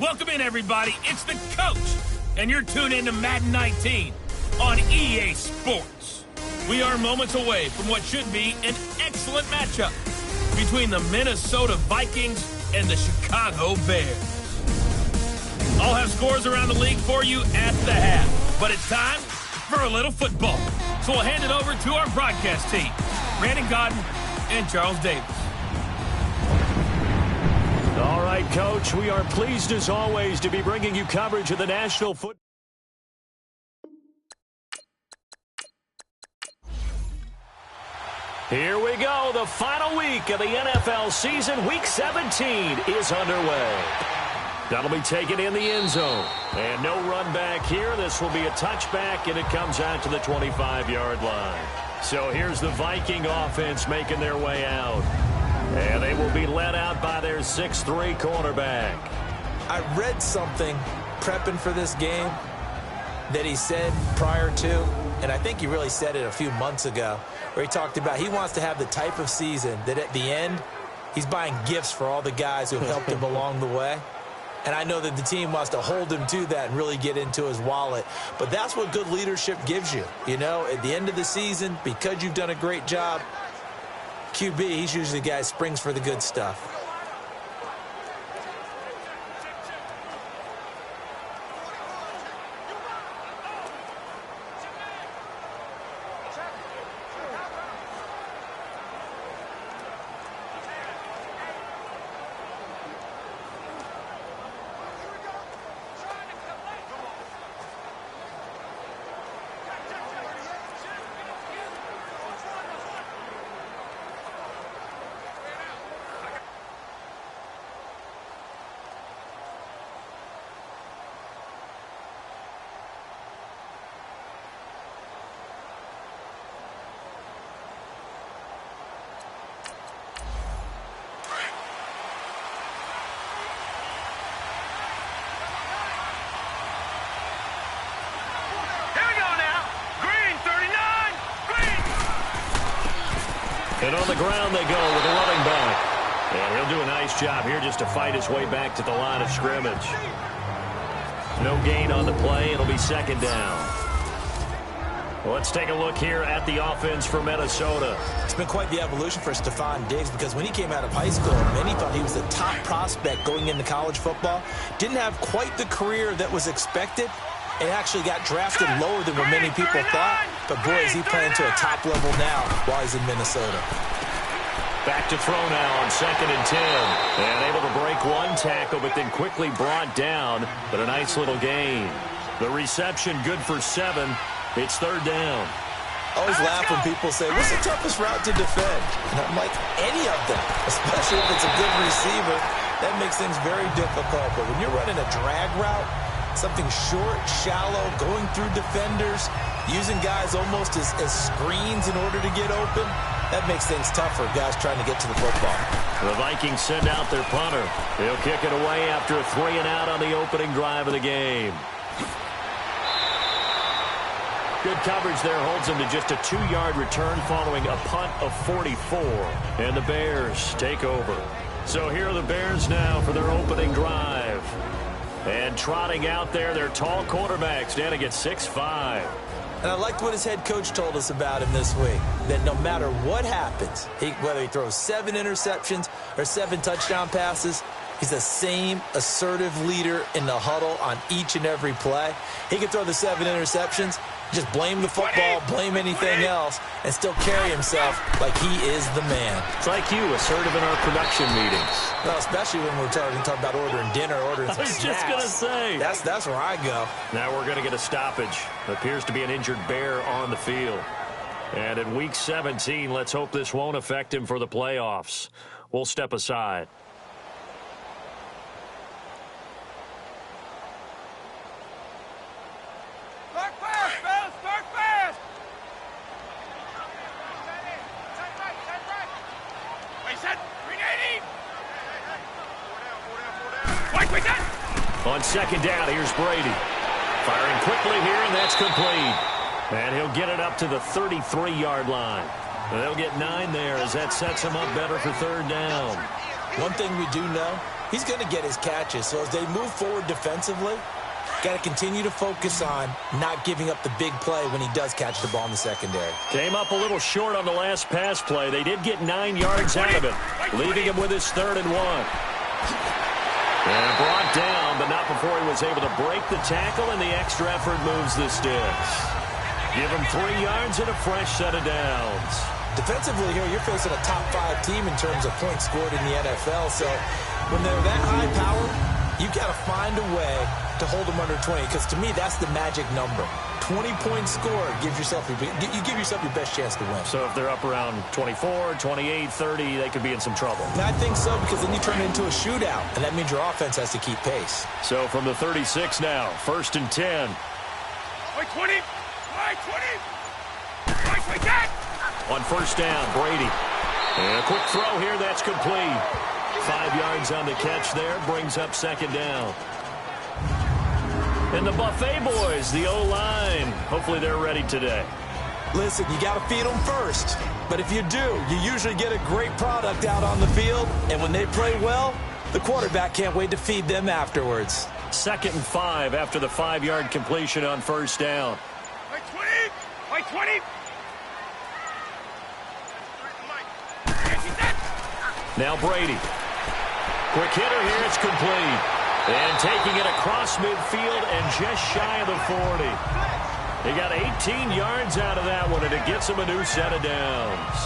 Welcome in, everybody. It's the coach, and you're tuned in to Madden 19 on EA Sports. We are moments away from what should be an excellent matchup between the Minnesota Vikings and the Chicago Bears. I'll have scores around the league for you at the half, but it's time for a little football. So we'll hand it over to our broadcast team, Brandon Godden and Charles Davis. All right, Coach, we are pleased as always to be bringing you coverage of the National Football. Here we go. The final week of the NFL season. Week 17 is underway. That'll be taken in the end zone. And no run back here. This will be a touchback, and it comes out to the 25-yard line. So here's the Viking offense making their way out. And they will be led out by their 6'3" cornerback. I read something prepping for this game that he said prior to, and I think he really said it a few months ago, where he talked about he wants to have the type of season that at the end, he's buying gifts for all the guys who have helped him along the way. And I know that the team wants to hold him to that and really get into his wallet. But that's what good leadership gives you. You know, at the end of the season, because you've done a great job, QB, he's usually the guy who springs for the good stuff. And on the ground they go with a running back. And he'll do a nice job here just to fight his way back to the line of scrimmage. No gain on the play. It'll be second down. Let's take a look here at the offense for Minnesota. It's been quite the evolution for Stephon Diggs, because when he came out of high school, many thought he was the top prospect going into college football. Didn't have quite the career that was expected, and actually got drafted lower than what many people thought. But, boy, is he playing to a top level now while he's in Minnesota. Back to throw now on 2nd and 10. And able to break one tackle, but then quickly brought down. But a nice little gain. The reception good for 7. It's 3rd down. I always laugh when people say, what's the toughest route to defend? And I'm like, any of them, especially if it's a good receiver. That makes things very difficult. But when you're running a drag route, something short, shallow, going through defenders, using guys almost as screens in order to get open, that makes things tough for guys trying to get to the football. The Vikings send out their punter. He'll kick it away after a 3-and-out on the opening drive of the game. Good coverage there holds him to just a 2-yard return following a punt of 44. And the Bears take over. So here are the Bears now for their opening drive. And trotting out there, their tall quarterback standing at 6'5". And I liked what his head coach told us about him this week, that no matter what happens, whether he throws 7 interceptions or 7 touchdown passes, he's the same assertive leader in the huddle on each and every play. He can throw the 7 interceptions, just blame the football, blame anything else, and still carry himself like he is the man. It's like you, assertive in our production meetings. Well, especially when we're talking about ordering dinner, ordering some snacks. I was just going to say. That's where I go. Now we're going to get a stoppage. Appears to be an injured Bear on the field. And in Week 17, let's hope this won't affect him for the playoffs. We'll step aside. On 2nd down, here's Brady. Firing quickly here, and that's complete. And he'll get it up to the 33-yard line. They'll get 9 there as that sets him up better for 3rd down. One thing we do know, he's going to get his catches. So as they move forward defensively, got to continue to focus on not giving up the big play when he does catch the ball in the secondary. Came up a little short on the last pass play. They did get 9 yards out of it, leaving him with his 3rd and 1. And brought down, but not before he was able to break the tackle, and the extra effort moves the sticks. Give him 3 yards and a fresh set of downs. Defensively here, you're facing a top 5 team in terms of points scored in the NFL. So when they're that high power, you got to find a way to hold them under 20, because to me, that's the magic number. 20 points scored, you give yourself your best chance to win. So if they're up around 24, 28, 30, they could be in some trouble. And I think so, because then you turn it into a shootout, and that means your offense has to keep pace. So from the 36 now, 1st and 10. Wait, 20. Wait, 20. Wait, that. On 1st down, Brady. And a quick throw here, that's complete. 5 yards on the catch there, brings up 2nd down. And the Buffet boys, the O-line, hopefully they're ready today. Listen, you got to feed them first. But if you do, you usually get a great product out on the field. And when they play well, the quarterback can't wait to feed them afterwards. 2nd and 5 after the 5-yard completion on 1st down. Wait, 20. Wait, 20. Now Brady. Quick hitter here, it's complete. And taking it across midfield and just shy of the 40. He got 18 yards out of that one, and it gets him a new set of downs.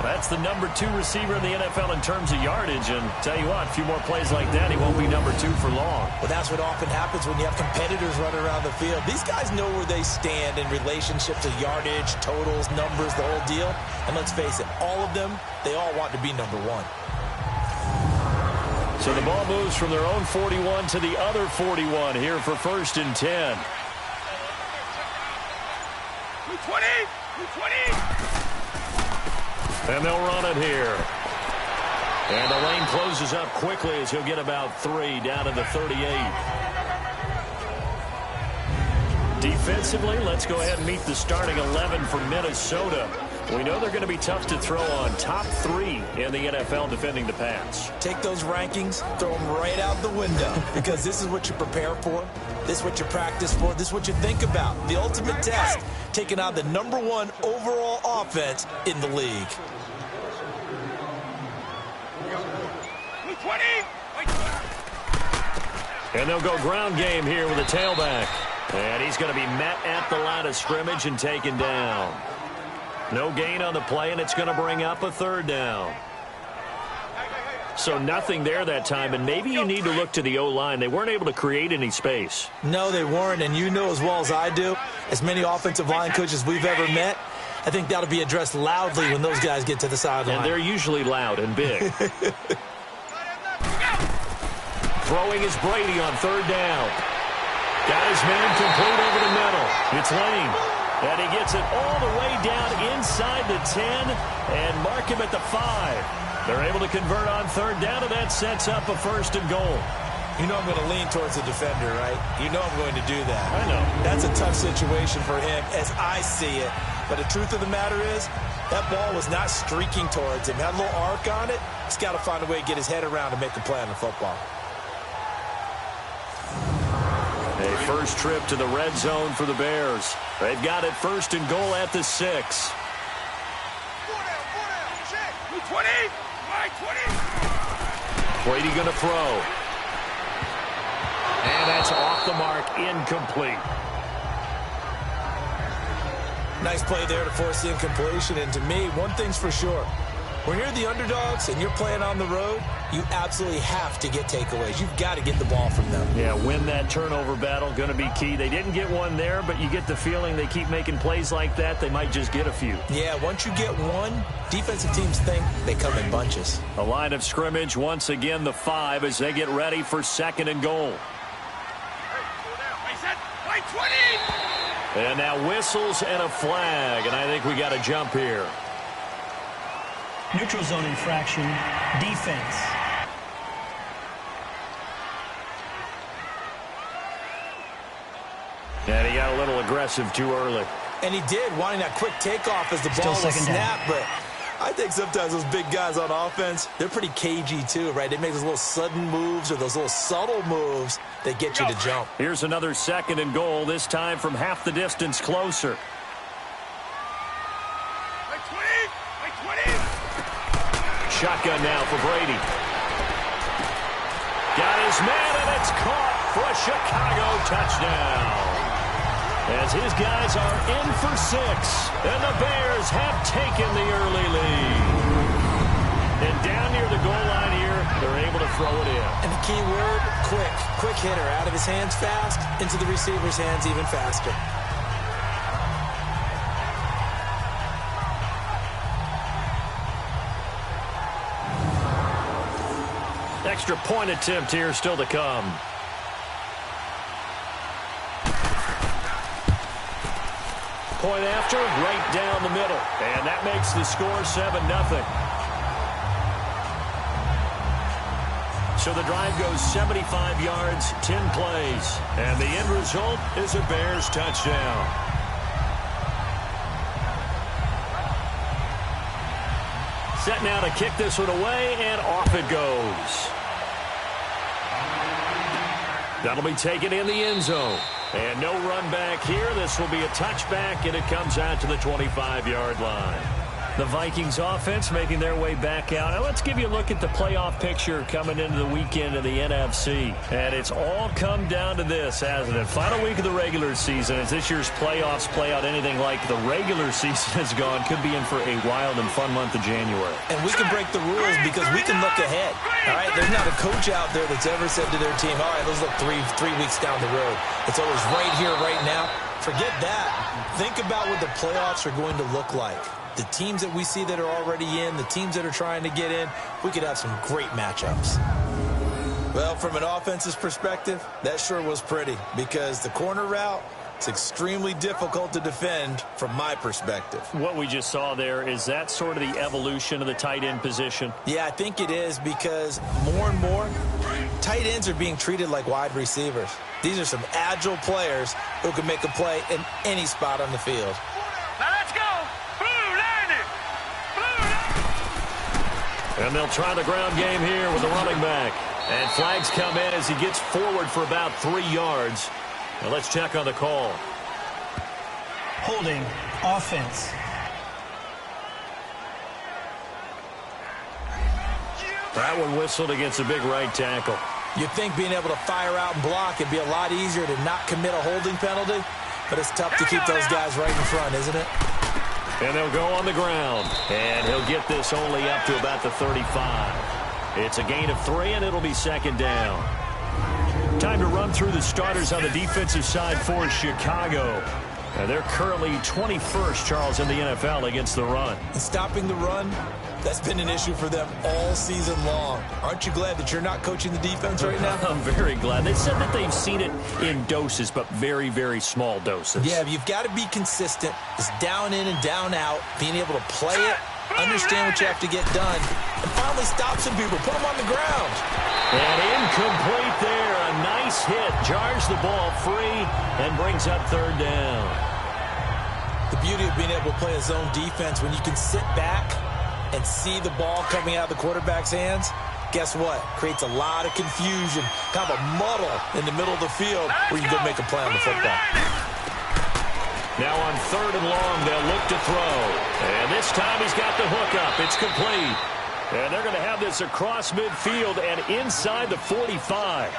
That's the number 2 receiver in the NFL in terms of yardage, and tell you what, a few more plays like that, he won't be number 2 for long. Well, that's what often happens when you have competitors running around the field. These guys know where they stand in relationship to yardage, totals, numbers, the whole deal. And let's face it, all of them, they all want to be number 1. So the ball moves from their own 41 to the other 41 here for 1st and 10. 20. 20. And they'll run it here. And the lane closes up quickly as he'll get about 3 down to the 38. Defensively, let's go ahead and meet the starting 11 for Minnesota. We know they're going to be tough to throw on. Top 3 in the NFL defending the pass. Take those rankings, throw them right out the window, because this is what you prepare for. This is what you practice for. This is what you think about. The ultimate test, taking on the number 1 overall offense in the league. 20. And they'll go ground game here with a tailback. And he's going to be met at the line of scrimmage and taken down. No gain on the play, and it's going to bring up a 3rd down. So nothing there that time, and maybe you need to look to the O-line. They weren't able to create any space. No, they weren't, and you know as well as I do, as many offensive line coaches we've ever met, I think that'll be addressed loudly when those guys get to the sideline. And they're usually loud and big. Throwing is Brady on 3rd down. Got his man complete over the middle. It's Lane. And he gets it all the way down inside the 10 and mark him at the 5. They're able to convert on 3rd down, and that sets up a 1st and goal. You know I'm going to lean towards the defender, right? You know I'm going to do that. I know. That's a tough situation for him as I see it. But the truth of the matter is, that ball was not streaking towards him. Had a little arc on it. He's got to find a way to get his head around and make a play on the football. A first trip to the red zone for the Bears. They've got it 1st and goal at the 6. 20. 20. Brady going to throw. And that's off the mark, incomplete. Nice play there to force the incompletion. And to me, one thing's for sure. When you're the underdogs and you're playing on the road, you absolutely have to get takeaways. You've got to get the ball from them. Yeah, win that turnover battle, going to be key. They didn't get one there, but you get the feeling they keep making plays like that, they might just get a few. Yeah, once you get one, defensive teams think they come in bunches. A line of scrimmage, once again, the 5 as they get ready for 2nd and goal. Wait, 20. And now whistles and a flag, and I think we got a jump here. Neutral zone infraction, defense. And he got a little aggressive too early. And he did, wanting that quick takeoff as the ball was snapped. But I think sometimes those big guys on offense, they're pretty cagey too, right? They make those little sudden moves or those little subtle moves that get you to jump. Here's another 2nd and goal, this time from half the distance closer. Shotgun now for Brady. Got his man, and it's caught for a Chicago touchdown. As his guys are in for 6, and the Bears have taken the early lead. And down near the goal line here, they're able to throw it in. And the key word, quick. Quick hitter, out of his hands fast, into the receiver's hands even faster. Extra point attempt here still to come. Point after, right down the middle. And that makes the score 7-0. So the drive goes 75 yards, 10 plays. And the end result is a Bears touchdown. Set now to kick this one away, and off it goes. That'll be taken in the end zone. And no run back here. This will be a touchback, and it comes out to the 25-yard line. The Vikings offense making their way back out. Now let's give you a look at the playoff picture coming into the weekend of the NFC. And it's all come down to this, hasn't it? Final week of the regular season. As this year's playoffs play out anything like the regular season has gone, could be in for a wild and fun month of January. And we can break the rules because we can look ahead. All right, there's not a coach out there that's ever said to their team, all right, let's look three weeks down the road. It's always right here, right now. Forget that. Think about what the playoffs are going to look like. The teams that we see that are already in, the teams that are trying to get in, we could have some great matchups. Well, from an offensive perspective, that sure was pretty because the corner route, it's extremely difficult to defend from my perspective. What we just saw there, is that sort of the evolution of the tight end position? Yeah, I think it is because more and more, tight ends are being treated like wide receivers. These are some agile players who can make a play in any spot on the field. Now let's go. And they'll try the ground game here with the running back. And flags come in as he gets forward for about 3 yards. Now let's check on the call. Holding, offense. That one whistled against a big right tackle. You'd think being able to fire out and block would be a lot easier to not commit a holding penalty, but it's tough to keep those guys right in front, isn't it? And they'll go on the ground. And he'll get this only up to about the 35. It's a gain of 3, and it'll be 2nd down. Time to run through the starters on the defensive side for Chicago. And they're currently 21st, Charles, in the NFL against the run. And stopping the run, that's been an issue for them all season long. Aren't you glad that you're not coaching the defense right now? I'm very glad. They said that they've seen it in doses, but very, very small doses. Yeah, you've got to be consistent. It's down in and down out, being able to play it, understand what you have to get done, and finally stop some people, put them on the ground. And incomplete there. A nice hit. Jars the ball free and brings up 3rd down. The beauty of being able to play a zone defense when you can sit back and see the ball coming out of the quarterback's hands, guess what? Creates a lot of confusion, kind of a muddle in the middle of the field where you go make a play on the football. Now on 3rd and long, they'll look to throw. And this time he's got the hook up. It's complete. And they're going to have this across midfield and inside the 45.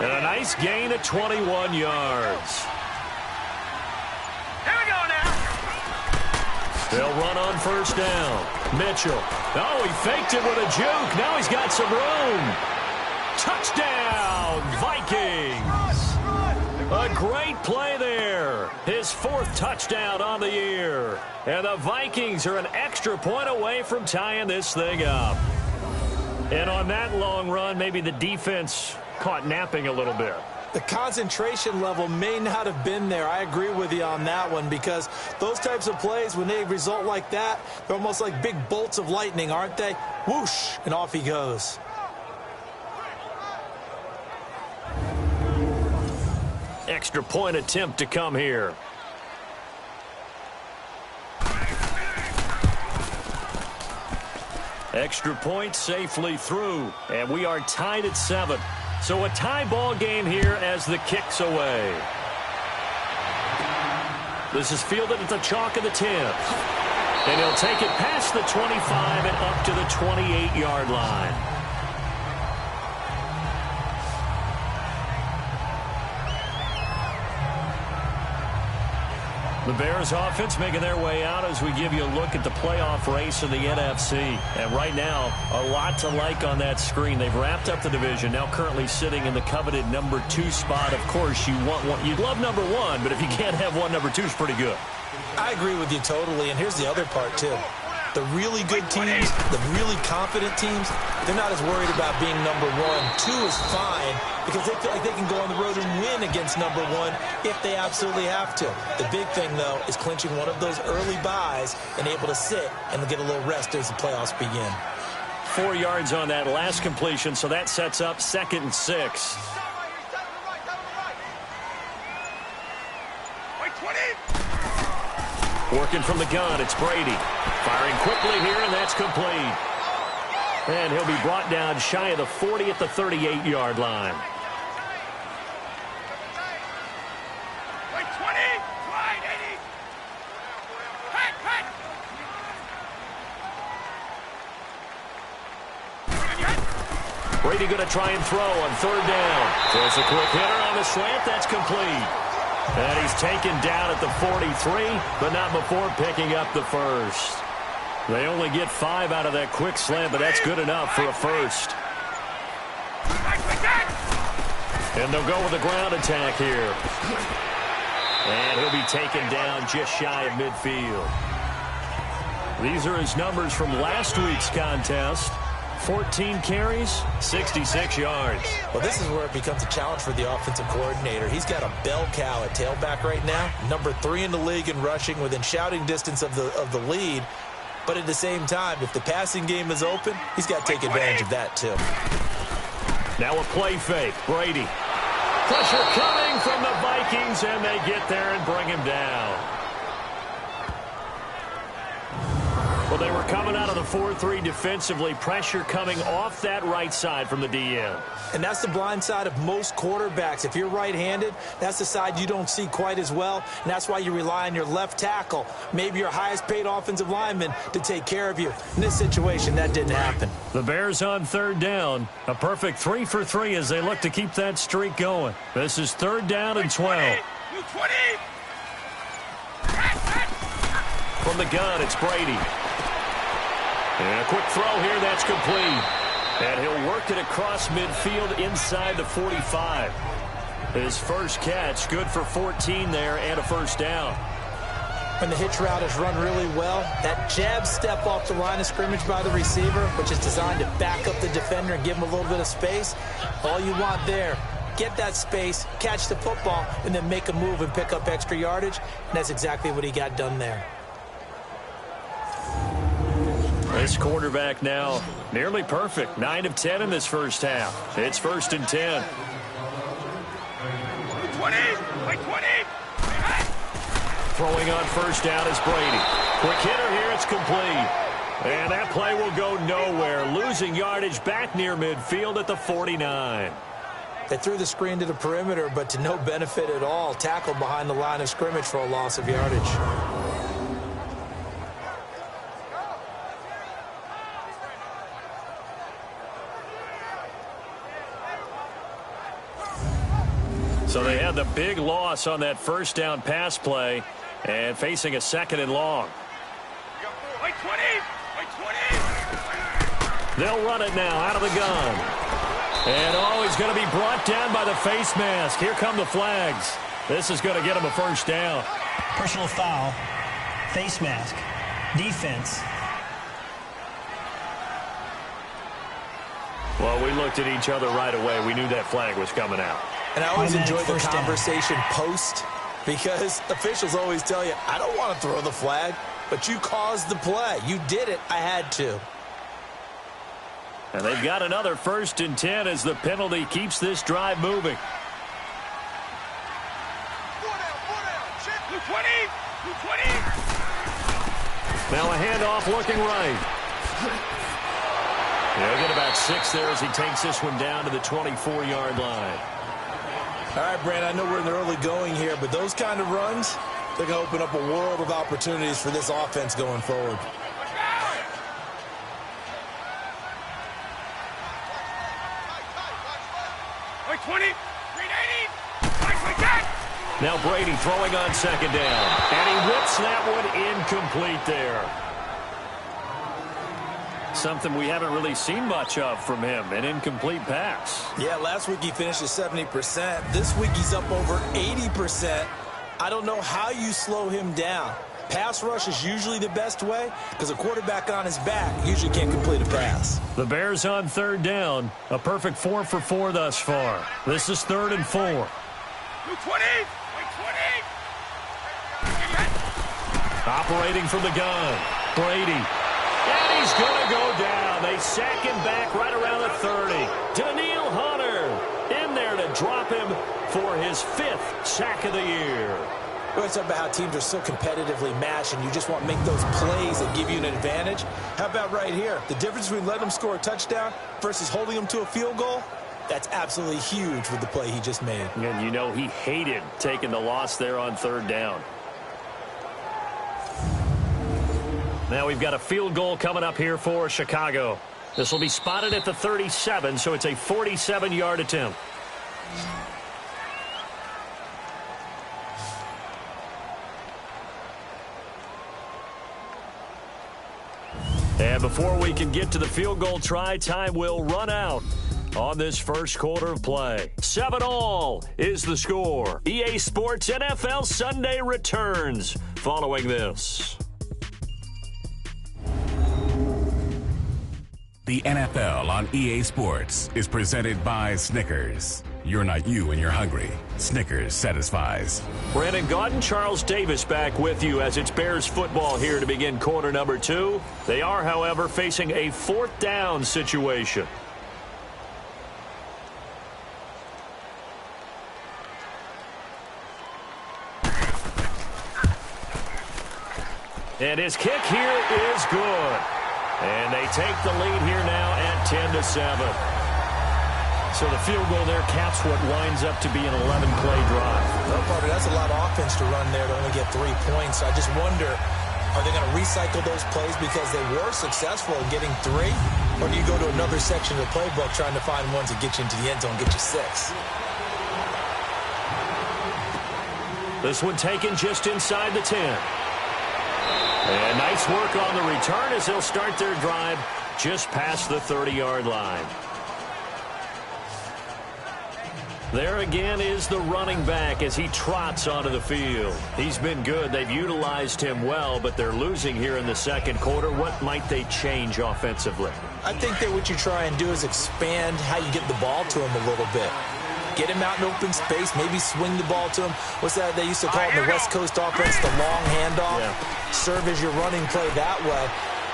And a nice gain of 21 yards. Here we go now. They'll run on 1st down. Mitchell. Oh, he faked it with a juke. Now he's got some room. Touchdown, Vikings. A great play there. His 4th touchdown on the year. And the Vikings are an extra point away from tying this thing up. And on that long run, maybe the defense caught napping a little bit. The concentration level may not have been there. I agree with you on that one because those types of plays, when they result like that, they're almost like big bolts of lightning, aren't they? Whoosh, and off he goes. Extra point attempt to come here. Extra point safely through, and we are tied at 7. So a tie ball game here as the kick's away. This is fielded at the chalk of the 10. And he'll take it past the 25 and up to the 28-yard line. The Bears offense making their way out as we give you a look at the playoff race in the NFC. And right now, a lot to like on that screen. They've wrapped up the division, now currently sitting in the coveted number 2 spot. Of course, you want one. You'd love number 1, but if you can't have one, number 2 is pretty good. I agree with you totally, and here's the other part, too. The really good teams, the really confident teams, they're not as worried about being number 1. 2 is fine because they feel like they can go on the road and win against number 1 if they absolutely have to. The big thing, though, is clinching one of those early byes and able to sit and get a little rest as the playoffs begin. 4 yards on that last completion, so that sets up 2nd and 6. Working from the gun, it's Brady. Firing quickly here, and that's complete. And he'll be brought down shy of the 40 at the 38-yard line. Brady going to try and throw on 3rd down. Throws a quick hitter on the slant. That's complete. And he's taken down at the 43, but not before picking up the first. They only get 5 out of that quick slant, but that's good enough for a first. And they'll go with a ground attack here. And he'll be taken down just shy of midfield. These are his numbers from last week's contest. 14 carries, 66 yards. Well, this is where it becomes a challenge for the offensive coordinator. He's got a bell cow at tailback right now, number 3 in the league in rushing, within shouting distance of the lead. But at the same time, if the passing game is open, he's got to take advantage of that too. Now a play fake. Brady. Pressure coming from the Vikings, and they get there and bring him down. Well, they were coming out of the 4-3 defensively. Pressure coming off that right side from the DN. And that's the blind side of most quarterbacks. If you're right-handed, that's the side you don't see quite as well. And that's why you rely on your left tackle, maybe your highest-paid offensive lineman, to take care of you. In this situation, that didn't happen. The Bears on 3rd down. A perfect 3 for 3 as they look to keep that streak going. This is 3rd down and 12. From the gun, it's Brady. And a quick throw here, that's complete. And he'll work it across midfield inside the 45. His first catch, good for 14 there and a first down. When the hitch route is run really well, that jab step off the line of scrimmage by the receiver, which is designed to back up the defender and give him a little bit of space, all you want there, get that space, catch the football, and then make a move and pick up extra yardage. And that's exactly what he got done there. This quarterback now nearly perfect. 9 of 10 in this first half. It's 1st and 10. 20. Throwing on 1st down is Brady. Quick hitter here, it's complete. And that play will go nowhere. Losing yardage back near midfield at the 49. They threw the screen to the perimeter, but to no benefit at all. Tackled behind the line of scrimmage for a loss of yardage. So they had the big loss on that 1st down pass play and facing a 2nd and long. They'll run it now out of the gun. And he's going to be brought down by the face mask. Here come the flags. This is going to get him a first down. Personal foul, face mask, defense. Well, we looked at each other right away. We knew that flag was coming out. And I always enjoy the conversation post, because officials always tell you, I don't want to throw the flag, but you caused the play. You did it. I had to. And they've got another 1st and 10 as the penalty keeps this drive moving. Now a handoff looking right. He'll get about 6 there as he takes this one down to the 24-yard line. All right, Brand, I know we're in the early going here, but those kind of runs, they're going to open up a world of opportunities for this offense going forward. Now Brady throwing on second down. And he whips that one incomplete there. Something we haven't really seen much of from him, an incomplete pass. Yeah, last week he finished at 70%. This week he's up over 80%. I don't know how you slow him down. Pass rush is usually the best way because a quarterback on his back usually can't complete a pass. The Bears on third down. A perfect 4 for 4 thus far. This is 3rd and 4. 220! Operating from the gun. Brady. And he's going to go down. They sack him back right around the 30. Daniil Hunter in there to drop him for his 5th sack of the year. We're going to talk about how teams are so competitively matched and you just want to make those plays that give you an advantage. How about right here? The difference between letting them score a touchdown versus holding them to a field goal, that's absolutely huge with the play he just made. And you know he hated taking the loss there on third down. Now we've got a field goal coming up here for Chicago. This will be spotted at the 37, so it's a 47-yard attempt. And before we can get to the field goal try, time will run out on this first quarter of play. 7-all is the score. EA Sports NFL Sunday returns following this. The NFL on EA Sports is presented by Snickers. You're not you when you're hungry. Snickers satisfies. Brandon Gaudin, Charles Davis back with you as it's Bears football here to begin quarter number 2. They are, however, facing a 4th down situation. And his kick here is good. And they take the lead here now at 10-7. So the field goal there caps what winds up to be an 11-play drive. Well, Parker, that's a lot of offense to run there to only get 3 points. I just wonder, are they going to recycle those plays because they were successful in getting 3? Or do you go to another section of the playbook trying to find ones that get you into the end zone, get you 6? This one taken just inside the 10. And nice work on the return as they'll start their drive just past the 30-yard line. There again is the running back as he trots onto the field. He's been good. They've utilized him well, but they're losing here in the second quarter. What might they change offensively? I think that what you try and do is expand how you get the ball to him a little bit. Get him out in open space, maybe swing the ball to him. What's that they used to call it in the West Coast offense, the long handoff? Yeah. Serve as your running play that way,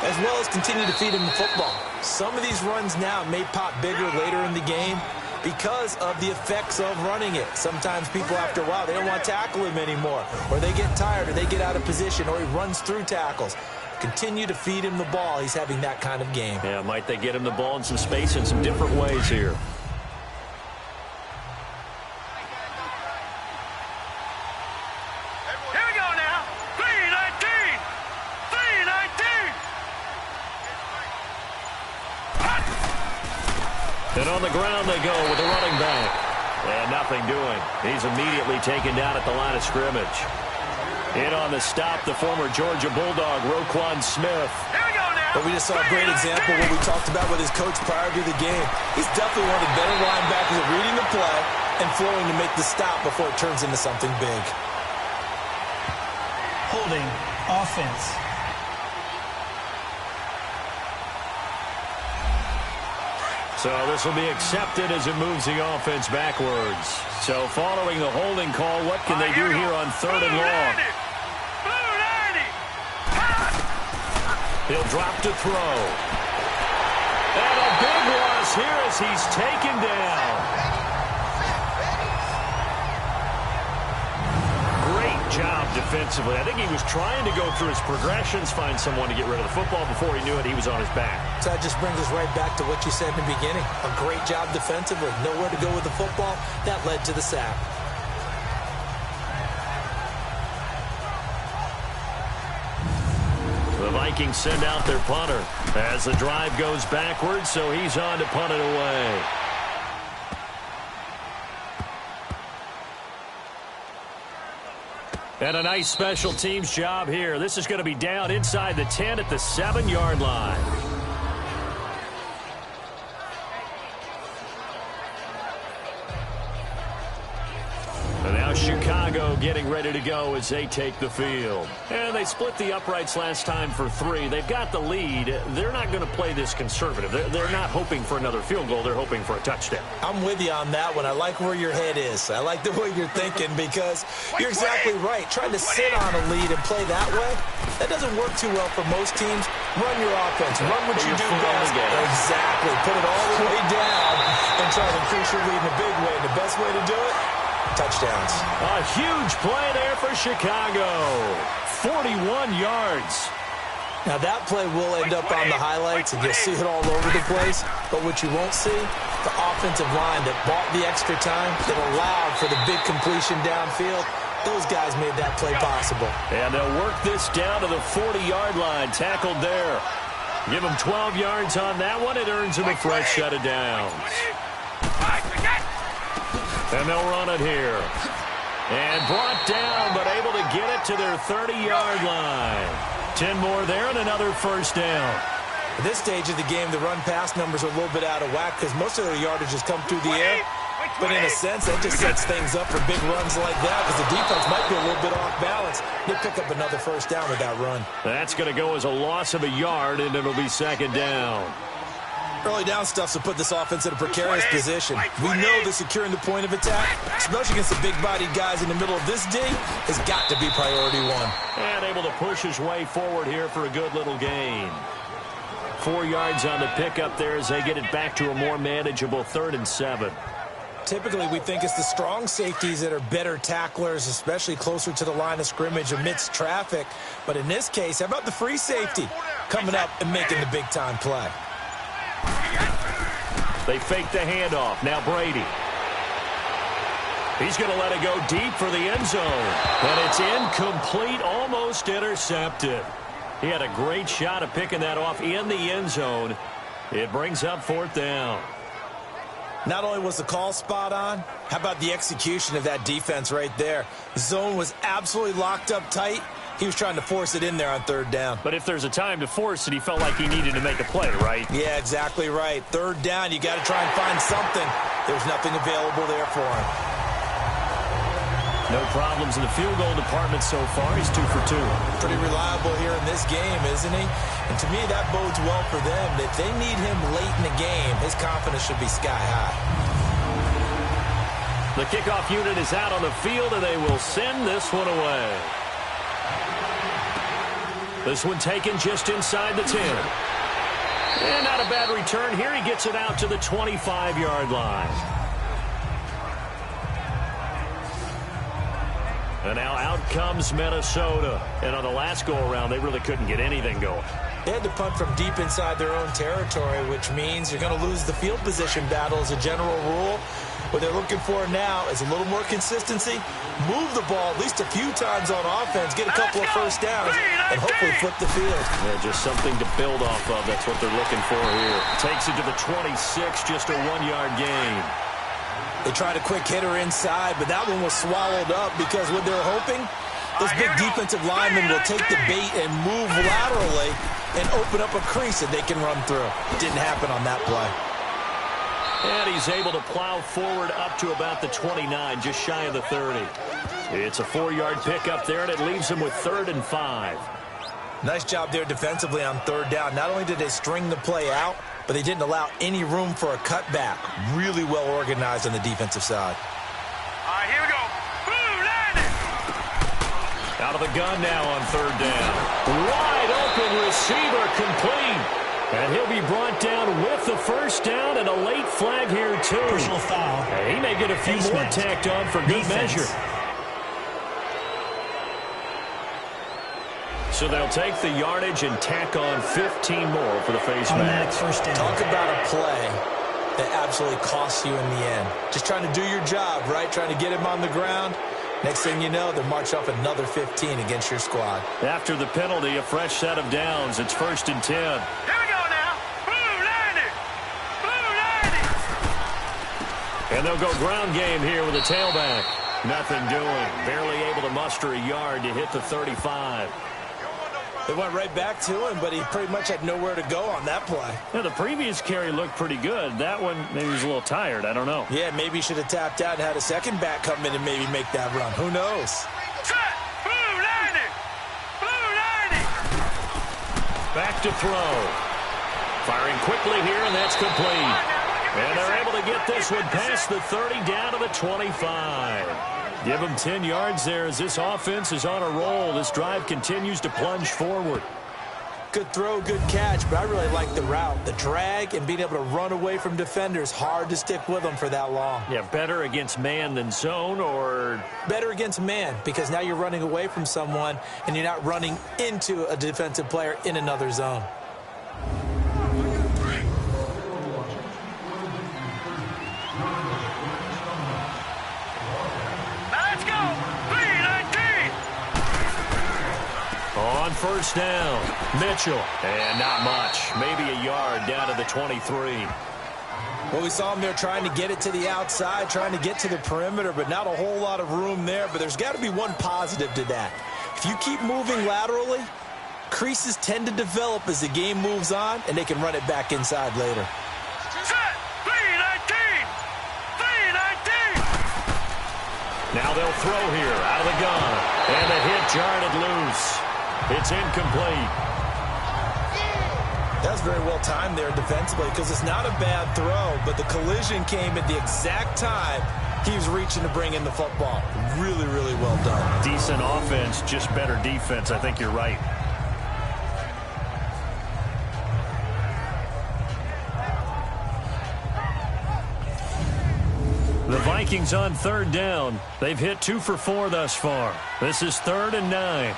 as well as continue to feed him the football. Some of these runs now may pop bigger later in the game because of the effects of running it. Sometimes people, after a while, they don't want to tackle him anymore, or they get tired, or they get out of position, or he runs through tackles. Continue to feed him the ball. He's having that kind of game. Yeah, might they get him the ball in some space in some different ways here. And on the ground they go with the running back. And nothing doing. He's immediately taken down at the line of scrimmage. In on the stop, the former Georgia Bulldog, Roquan Smith. But we just saw a great example of what we talked about with his coach prior to the game. He's definitely one of the better linebackers at reading the play and flowing to make the stop before it turns into something big. Holding offense. So this will be accepted as it moves the offense backwards. So following the holding call, what can they do here on 3rd and long? He'll drop to throw. And a big loss here as he's taken down. Great job defensively. I think he was trying to go through his progressions, find someone to get rid of the football. Before he knew it, he was on his back. So that just brings us right back to what you said in the beginning. A great job defensively. Nowhere to go with the football. That led to the sack. The Vikings send out their punter as the drive goes backwards, so he's on to punt it away. And a nice special teams job here. This is going to be down inside the 10 at the 7-yard line. And now Chicago getting ready to go as they take the field. And they split the uprights last time for 3. They've got the lead. They're not going to play this conservative. They're not hoping for another field goal. They're hoping for a touchdown. I'm with you on that one. I like where your head is. I like the way you're thinking because you're exactly right. Trying to sit on a lead and play that way, that doesn't work too well for most teams. Run your offense. Run what you do best. Exactly. Put it all the way down and try to increase your lead in a big way. The best way to do it, touchdowns. A huge play there for Chicago. 41 yards. Now that play will end up on the highlights, and you'll see it all over the place. But what you won't see, the offensive line that bought the extra time, that allowed for the big completion downfield. Those guys made that play possible. And they'll work this down to the 40-yard line. Tackled there. Give them 12 yards on that one. It earns them a fresh set of downs. And they'll run it here. And brought down, but able to get it to their 30-yard line. 10 more there and another first down. At this stage of the game, the run-pass numbers are a little bit out of whack because most of their yardage has come through the air. But in a sense, that just sets things up for big runs like that because the defense might be a little bit off balance. They pick up another first down with that run. That's going to go as a loss of a yard, and it'll be second down. Early down stuff to put this offense in a precarious position. We know that securing the point of attack, especially against the big-bodied guys in the middle of this D, has got to be priority one. And able to push his way forward here for a good little gain. 4 yards on the pickup there as they get it back to a more manageable 3rd and 7. Typically, we think it's the strong safeties that are better tacklers, especially closer to the line of scrimmage amidst traffic. But in this case, how about the free safety coming up and making the big-time play? They fake the handoff. Now Brady. He's going to let it go deep for the end zone. And it's incomplete, almost intercepted. He had a great shot at picking that off in the end zone. It brings up 4th down. Not only was the call spot on, how about the execution of that defense right there? The zone was absolutely locked up tight. He was trying to force it in there on 3rd down. But if there's a time to force it, he felt like he needed to make a play, right? Yeah, exactly right. 3rd down, you got to try and find something. There's nothing available there for him. No problems in the field goal department so far. He's 2 for 2. Pretty reliable here in this game, isn't he? And to me, that bodes well for them. If they need him late in the game, his confidence should be sky high. The kickoff unit is out on the field, and they will send this one away. This one taken just inside the 10. And not a bad return here. He gets it out to the 25-yard line. And now out comes Minnesota. And on the last go-around, they really couldn't get anything going. They had to punt from deep inside their own territory, which means you're going to lose the field position battle as a general rule. What they're looking for now is a little more consistency, move the ball at least a few times on offense, get a couple of first downs, and hopefully flip the field. Yeah, just something to build off of. That's what they're looking for here. Takes it to the 26, just a 1-yard gain. They tried a quick hitter inside, but that one was swallowed up because what they're hoping, those big defensive linemen will take the bait and move laterally and open up a crease that they can run through. It didn't happen on that play. And he's able to plow forward up to about the 29, just shy of the 30. It's a 4-yard pickup there, and it leaves him with 3rd and 5. Nice job there defensively on 3rd down. Not only did they string the play out, but they didn't allow any room for a cutback. Really well organized on the defensive side. All right, here we go. Boom, landing. Out of the gun now on 3rd down. Wide open receiver complete. And he'll be brought down with the first down and a late flag here, too. Personal foul. He may get a few more tacked on for good measure. So they'll take the yardage and tack on 15 more for the face mask. First down. Talk about a play that absolutely costs you in the end. Just trying to do your job, right? Trying to get him on the ground. Next thing you know, they'll march off another 15 against your squad. After the penalty, a fresh set of downs. It's 1st and 10. Here we go now. Blue landing. Blue landing. And they'll go ground game here with a tailback. Nothing doing. Barely able to muster a yard to hit the 35. They went right back to him, but he pretty much had nowhere to go on that play. Yeah, the previous carry looked pretty good. That one, maybe he was a little tired. I don't know. Yeah, maybe he should have tapped out and had a second back come in and maybe make that run. Who knows? Set. Blue landing. Blue landing. Back to throw. Firing quickly here, and that's complete. And they're able to get this one past the 30 down to the 25. Give them 10 yards there as this offense is on a roll. This drive continues to plunge forward. Good throw, good catch, but I really like the route. The drag and being able to run away from defenders, hard to stick with them for that long. Yeah, better against man than zone, or better against man, because now you're running away from someone and you're not running into a defensive player in another zone. On first down, Mitchell. And not much. Maybe a yard down to the 23. Well, we saw him there trying to get it to the outside, trying to get to the perimeter, but not a whole lot of room there. But there's got to be one positive to that. If you keep moving laterally, creases tend to develop as the game moves on, and they can run it back inside later. Set. 3-19. 3-19. Now they'll throw here out of the gun. And the hit jarred it loose. It's incomplete. That was very well timed there defensively, because it's not a bad throw, but the collision came at the exact time he was reaching to bring in the football. Really, really well done. Decent offense, just better defense. I think you're right. The Vikings on third down. They've hit 2 for 4 thus far. This is 3rd and 9.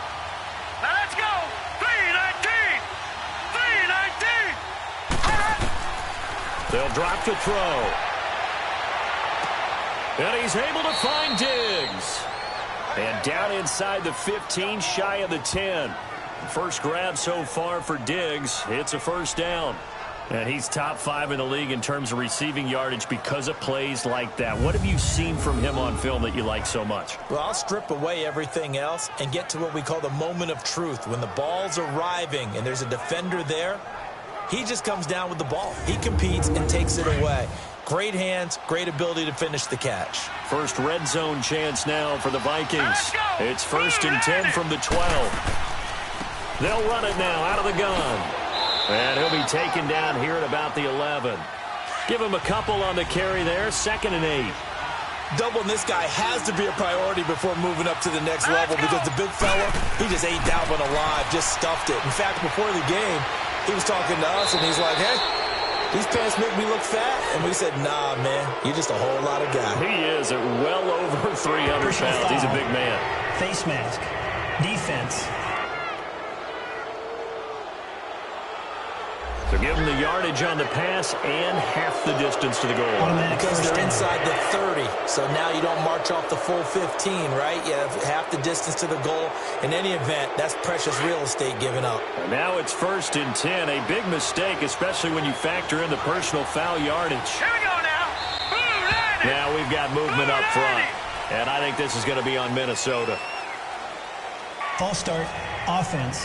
Now let's go. 3-19. 3-19. They'll drop to throw. And he's able to find Diggs. And down inside the 15, shy of the 10. First grab so far for Diggs. It's a first down. And he's top 5 in the league in terms of receiving yardage because of plays like that. What have you seen from him on film that you like so much? Well, I'll strip away everything else and get to what we call the moment of truth. When the ball's arriving and there's a defender there, he just comes down with the ball. He competes and takes it away. Great hands, great ability to finish the catch. First red zone chance now for the Vikings. It's 1st and 10 from the 12. They'll run it now out of the gun. And he'll be taken down here at about the 11. Give him a couple on the carry there. 2nd and 8. Doubling this guy has to be a priority before moving up to the next level, because the big fella, he just ate that one alive, just stuffed it. In fact, before the game, he was talking to us, and he's like, hey, these pants make me look fat. And we said, nah, man, you're just a whole lot of guy. He is at well over 300 pounds. He's a big man. Face mask. Defense. So give them the yardage on the pass and half the distance to the goal. Because they're inside the 30, so now you don't march off the full 15, right? You have half the distance to the goal. In any event, that's precious real estate given up. And now it's 1st and 10. A big mistake, especially when you factor in the personal foul yardage. Here we go now. Blue landing. Now we've got movement up front. And I think this is going to be on Minnesota. False start. Offense.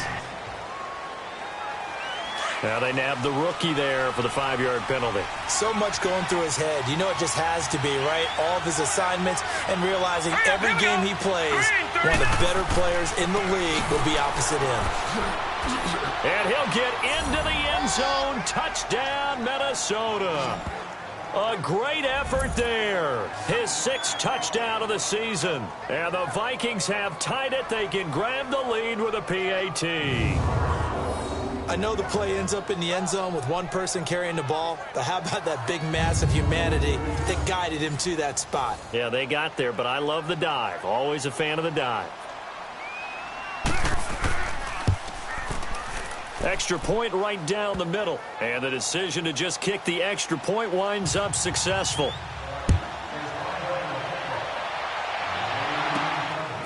Now they nab the rookie there for the 5-yard penalty. So much going through his head. You know it just has to be, right? All of his assignments and realizing every game he plays, one of the better players in the league will be opposite him. And he'll get into the end zone. Touchdown, Minnesota. A great effort there. His 6th touchdown of the season. And the Vikings have tied it. They can grab the lead with a PAT. I know the play ends up in the end zone with one person carrying the ball, but how about that big mass of humanity that guided him to that spot? Yeah, they got there, but I love the dive. Always a fan of the dive. Extra point right down the middle. And the decision to just kick the extra point winds up successful.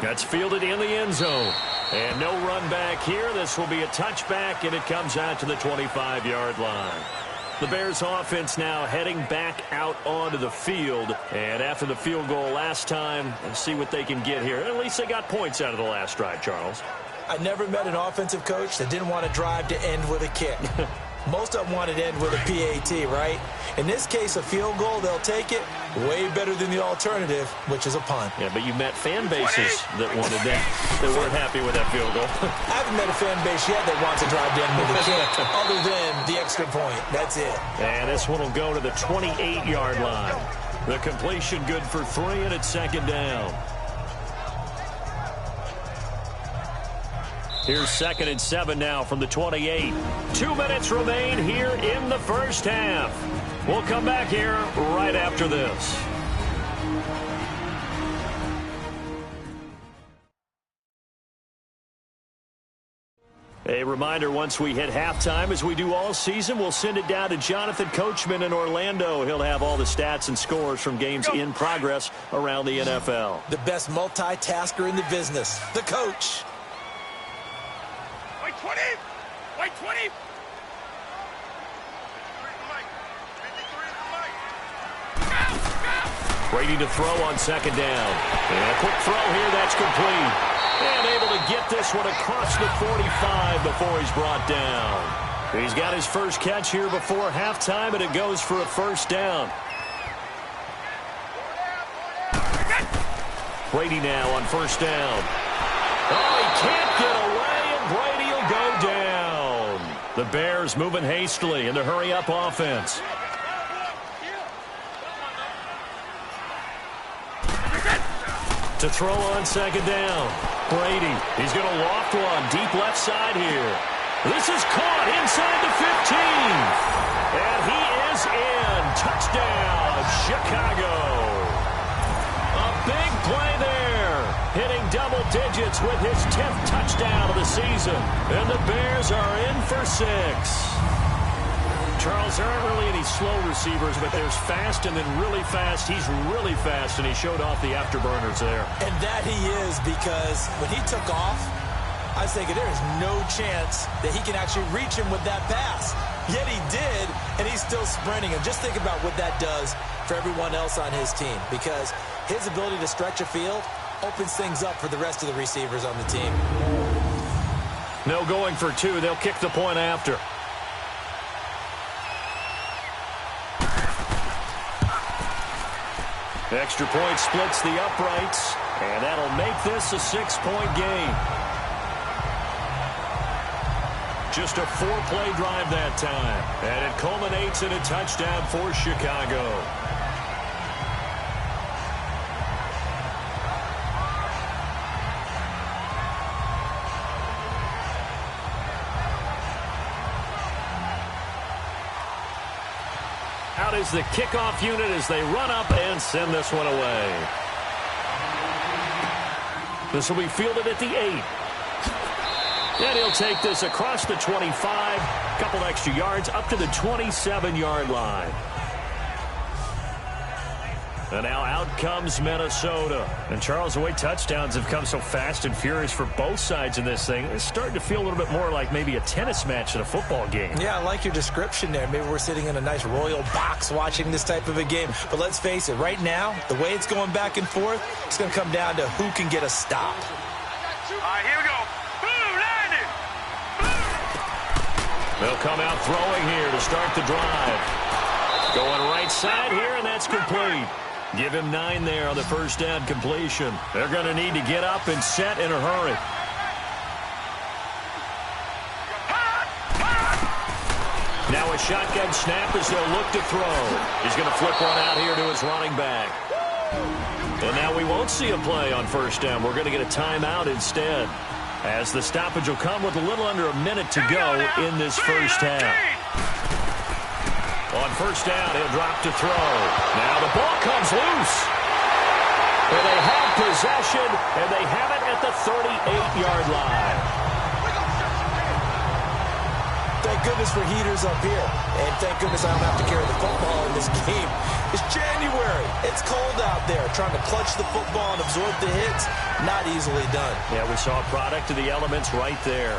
That's fielded in the end zone. And no run back here. This will be a touchback, and it comes out to the 25-yard line. The Bears offense now heading back out onto the field. And after the field goal last time, let's see what they can get here. At least they got points out of the last drive, Charles. I never met an offensive coach that didn't want to drive to end with a kick. Most of them wanted to end with a PAT, right? In this case, a field goal, they'll take it. Way better than the alternative, which is a punt. Yeah, but you met fan bases that wanted that, that weren't happy with that field goal. I haven't met a fan base yet that wants to drive to end with a kick, other than the extra point. That's it. And this one will go to the 28-yard line. The completion good for 3, and it's second down. Here's 2nd and 7 now from the 28. 2 minutes remain here in the first half. We'll come back here right after this. A reminder, once we hit halftime, as we do all season, we'll send it down to Jonathan Coachman in Orlando. He'll have all the stats and scores from games in progress around the NFL. The best multitasker in the business, the coach. White 20! White 20! Brady to throw on second down. And a quick throw here, that's complete. And able to get this one across the 45 before he's brought down. He's got his first catch here before halftime, and it goes for a first down. Brady now on first down. Oh, he can't get away, and Brady will go down. The Bears moving hastily in the hurry-up offense. To throw on second down. Brady, he's going to loft one deep left side here. This is caught inside the 15. And he is in. Touchdown, Chicago. A big play there. Hitting double digits with his 10th touchdown of the season. And the Bears are in for 6. Charles, there aren't really any slow receivers, but there's fast and then really fast. He's really fast, and he showed off the afterburners there. And that he is, because when he took off, I was thinking there is no chance that he can actually reach him with that pass. Yet he did, and he's still sprinting. And just think about what that does for everyone else on his team, because his ability to stretch a field opens things up for the rest of the receivers on the team. No going for 2. They'll kick the point after. Extra point splits the uprights, and that'll make this a 6-point game. Just a 4-play drive that time, and it culminates in a touchdown for Chicago. Out is the kickoff unit as they run up and send this one away. This will be fielded at the 8. And he'll take this across the 25, couple extra yards up to the 27-yard line. And now out comes Minnesota. And Charles, the way touchdowns have come so fast and furious for both sides in this thing, it's starting to feel a little bit more like maybe a tennis match than a football game. Yeah, I like your description there. Maybe we're sitting in a nice royal box watching this type of a game. But let's face it, right now, the way it's going back and forth, it's going to come down to who can get a stop. All right, here we go. Boom, landed. They'll come out throwing here to start the drive. Going right side here, and that's complete. Give him 9 there on the first down completion. They're going to need to get up and set in a hurry. Now a shotgun snap as they'll look to throw. He's going to flip one out here to his running back. And now we won't see a play on first down. We're going to get a timeout instead, as the stoppage will come with a little under a minute to go in this first half. On first down, he'll drop to throw. Now the ball comes loose. And they have possession, and they have it at the 38-yard line. goodness for heaters up here. And thank goodness I don't have to carry the football in this game. It's January. It's cold out there. Trying to clutch the football and absorb the hits, not easily done. Yeah, we saw a product of the elements right there.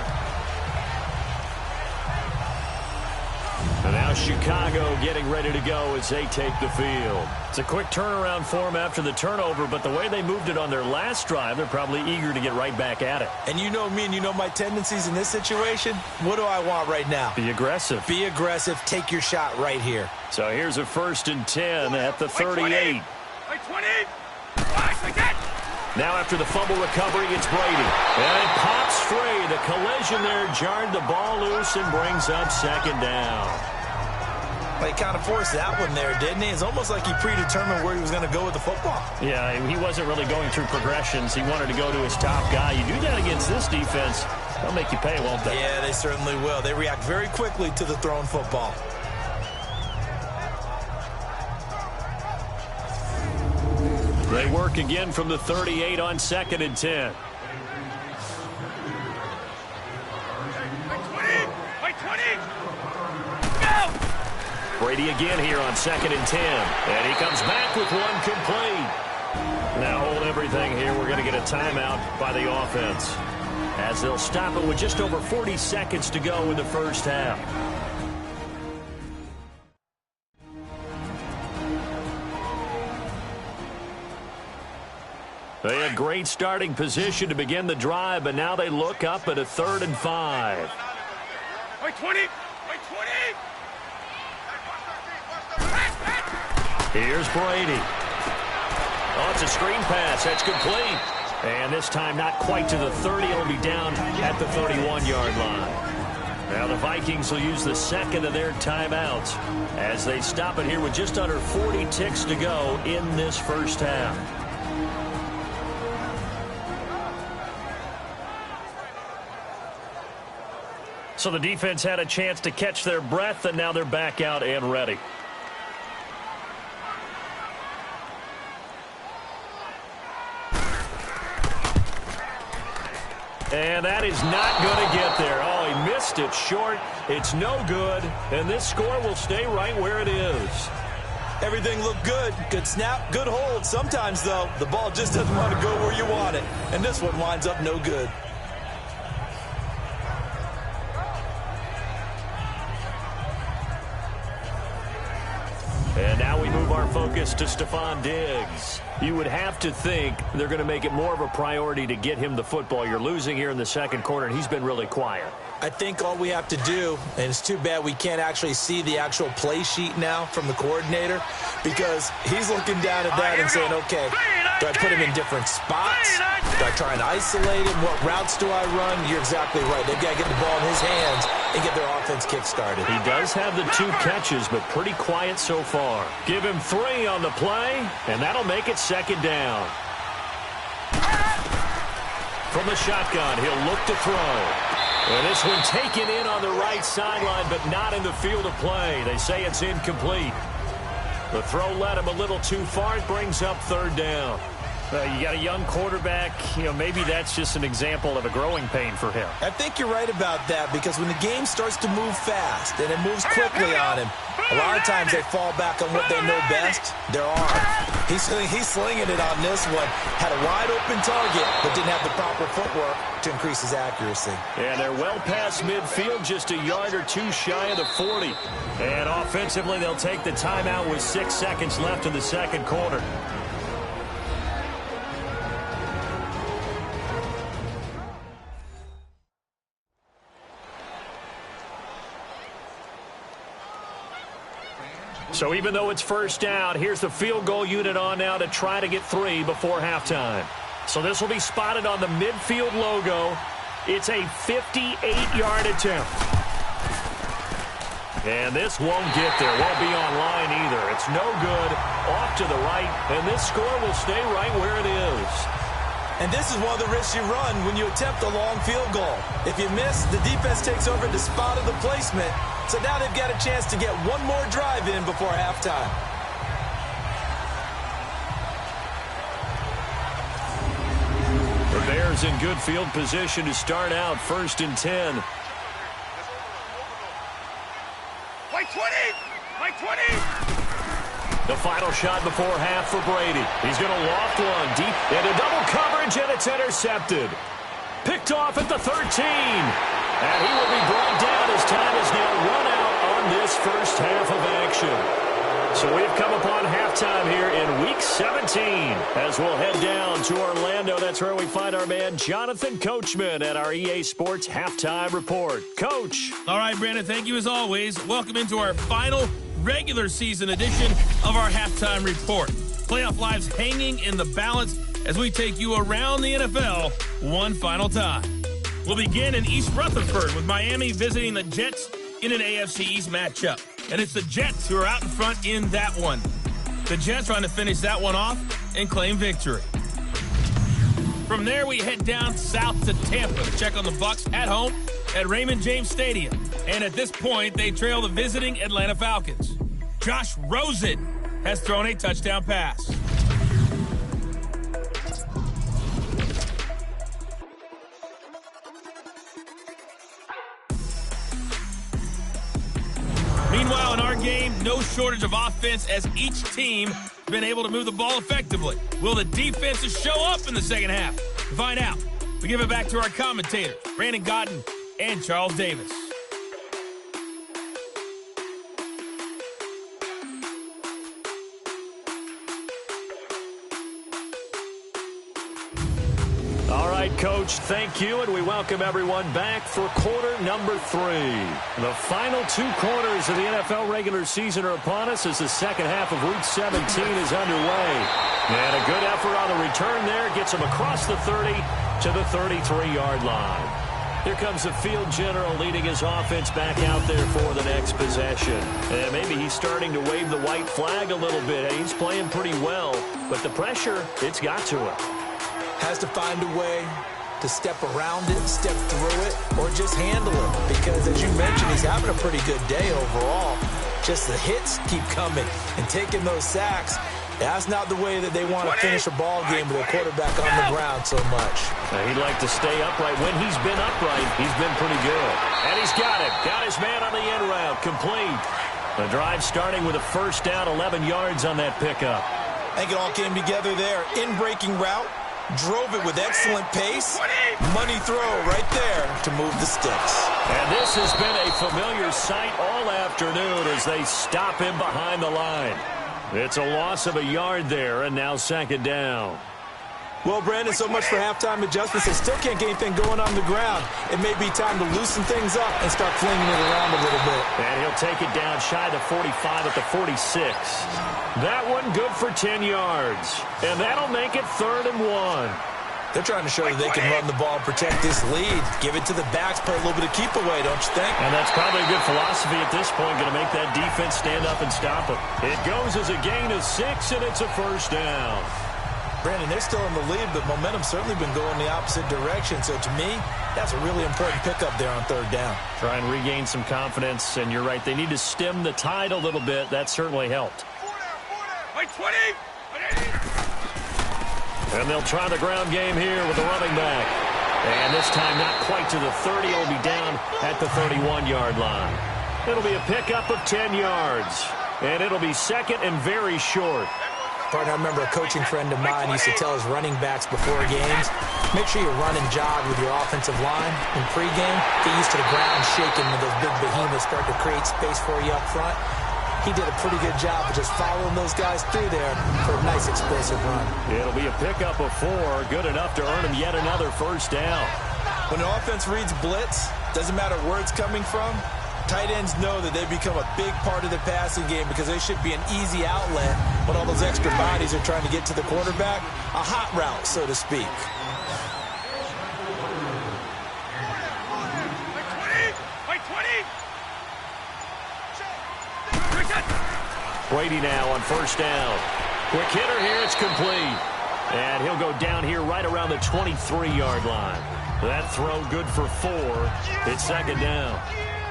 And now Chicago getting ready to go as they take the field. It's a quick turnaround for them after the turnover, but the way they moved it on their last drive, they're probably eager to get right back at it. And you know me and you know my tendencies in this situation. What do I want right now? Be aggressive. Be aggressive. Take your shot right here. So here's a 1st and 10 at the 38. Now after the fumble recovery, it's Brady. And it pops free. The collision there jarred the ball loose and brings up 2nd down. Well, he kind of forced that one there, didn't he? It's almost like he predetermined where he was going to go with the football. Yeah, he wasn't really going through progressions. He wanted to go to his top guy. You do that against this defense, they'll make you pay, won't they? Yeah, they certainly will. They react very quickly to the thrown football. They work again from the 38 on 2nd and 10. Brady again here on 2nd and 10. And he comes back with one complete. Now hold everything here. We're going to get a timeout by the offense, as they'll stop it with just over 40 seconds to go in the first half. They had great starting position to begin the drive, but now they look up at a 3rd and 5. Wait, 20. Here's Brady. Oh, it's a screen pass. That's complete. And this time not quite to the 30. It'll be down at the 31-yard line. Now the Vikings will use the 2nd of their timeouts as they stop it here with just under 40 ticks to go in this first half. So the defense had a chance to catch their breath, and now they're back out and ready. And that is not going to get there. Oh, he missed it short. It's no good. And this score will stay right where it is. Everything looked good. Good snap, good hold. Sometimes, though, the ball just doesn't want to go where you want it. And this one winds up no good. And now we move our focus to Stephon Diggs. You would have to think they're going to make it more of a priority to get him the football. You're losing here in the 2nd quarter, and he's been really quiet. I think all we have to do, and it's too bad we can't actually see the actual play sheet now from the coordinator, because he's looking down at that and saying, okay, do I put him in different spots? Do I try and isolate him? What routes do I run? You're exactly right. They've got to get the ball in his hands and get their offense kick-started. He does have the 2 catches, but pretty quiet so far. Give him 3 on the play, and that'll make it 2nd down. From the shotgun, he'll look to throw. And this one taken in on the right sideline, but not in the field of play. They say it's incomplete. The throw led him a little too far. It brings up 3rd down. You got a young quarterback. Maybe that's just an example of a growing pain for him. I think you're right about that, because when the game starts to move fast and it moves quickly on him, a lot of times they fall back on what they know best, their arm. He's slinging it on this one. Had a wide-open target, but didn't have the proper footwork to increase his accuracy. And they're well past midfield, just a yard or 2 shy of the 40. And offensively, they'll take the timeout with 6 seconds left in the 2nd quarter. So even though it's 1st down, here's the field goal unit on now to try to get 3 before halftime. So this will be spotted on the midfield logo. It's a 58-yard attempt. And this won't get there. Won't be on line either. It's no good. Off to the right. And this score will stay right where it is. And this is one of the risks you run when you attempt a long field goal. If you miss, the defense takes over the spot of the placement. So now they've got a chance to get one more drive in before halftime. The Bears in good field position to start out 1st and 10. My 20! The final shot before half for Brady. He's going to loft one deep into double coverage, and it's intercepted. Picked off at the 13. And he will be brought down as time is now run out on this first half of action. So we've come upon halftime here in Week 17 as we'll head down to Orlando. That's where we find our man Jonathan Coachman at our EA Sports Halftime Report. Coach. All right, Brandon, thank you as always. Welcome into our final regular season edition of our Halftime Report. Playoff lives hanging in the balance as we take you around the NFL one final time. We'll begin in East Rutherford with Miami visiting the Jets in an AFC East matchup. And it's the Jets who are out in front in that one. The Jets trying to finish that one off and claim victory. From there, we head down south to Tampa to check on the Bucs at home at Raymond James Stadium. And at this point, they trail the visiting Atlanta Falcons. Josh Rosen has thrown a touchdown pass. Meanwhile, in our game, no shortage of offense as each team has been able to move the ball effectively. Will the defenses show up in the second half? To find out, we give it back to our commentators, Brandon Godden and Charles Davis. All right, Coach, thank you, and we welcome everyone back for quarter number 3. The final 2 quarters of the NFL regular season are upon us as the second half of Week 17 is underway. And a good effort on the return there gets him across the 30 to the 33-yard line. Here comes the field general leading his offense back out there for the next possession. And maybe he's starting to wave the white flag a little bit. He's playing pretty well, but the pressure, it's got to him. Has to find a way to step around it, step through it, or just handle it. Because as you mentioned, he's having a pretty good day overall. Just the hits keep coming and taking those sacks. That's not the way that they want to finish a ball game with a quarterback on the ground so much. He'd like to stay upright. When he's been upright, he's been pretty good. And he's got it. Got his man on the end route. Complete. The drive starting with a first down, 11 yards on that pickup. I think it all came together there. In-breaking route. Drove it with excellent pace. Money throw right there to move the sticks. And this has been a familiar sight all afternoon as they stop him behind the line. It's a loss of a yard there, and now second down. Well, Brandon, so much for halftime adjustments. They still can't get anything going on the ground. It may be time to loosen things up and start flinging it around a little bit. And he'll take it down shy of the 45 at the 46. That one good for 10 yards. And that'll make it 3rd and 1. They're trying to show that they can run the ball and protect this lead. Give it to the backs, play a little bit of keep away, don't you think? And that's probably a good philosophy at this point, going to make that defense stand up and stop it. It goes as a gain of 6, and it's a first down. Brandon, they're still in the lead, but momentum's certainly been going the opposite direction. So to me, that's a really important pickup there on 3rd down. Try and regain some confidence, and you're right. They need to stem the tide a little bit. That certainly helped. My 20! And they'll try the ground game here with the running back. And this time not quite to the 30. It'll be down at the 31-yard line. It'll be a pickup of 10 yards. And it'll be second and very short. Partner, I remember a coaching friend of mine used to tell his running backs before games, make sure you run and jog with your offensive line in pregame. Get used to the ground shaking when those big behemoths start to create space for you up front. He did a pretty good job of just following those guys through there for a nice explosive run. It'll be a pickup of 4, good enough to earn him yet another first down. When an offense reads blitz, doesn't matter where it's coming from, tight ends know that they become a big part of the passing game because they should be an easy outlet when all those extra bodies are trying to get to the quarterback. A hot route, so to speak. My 20! Brady now on first down. Quick hitter here, it's complete. And he'll go down here right around the 23-yard line. That throw good for 4. It's second down.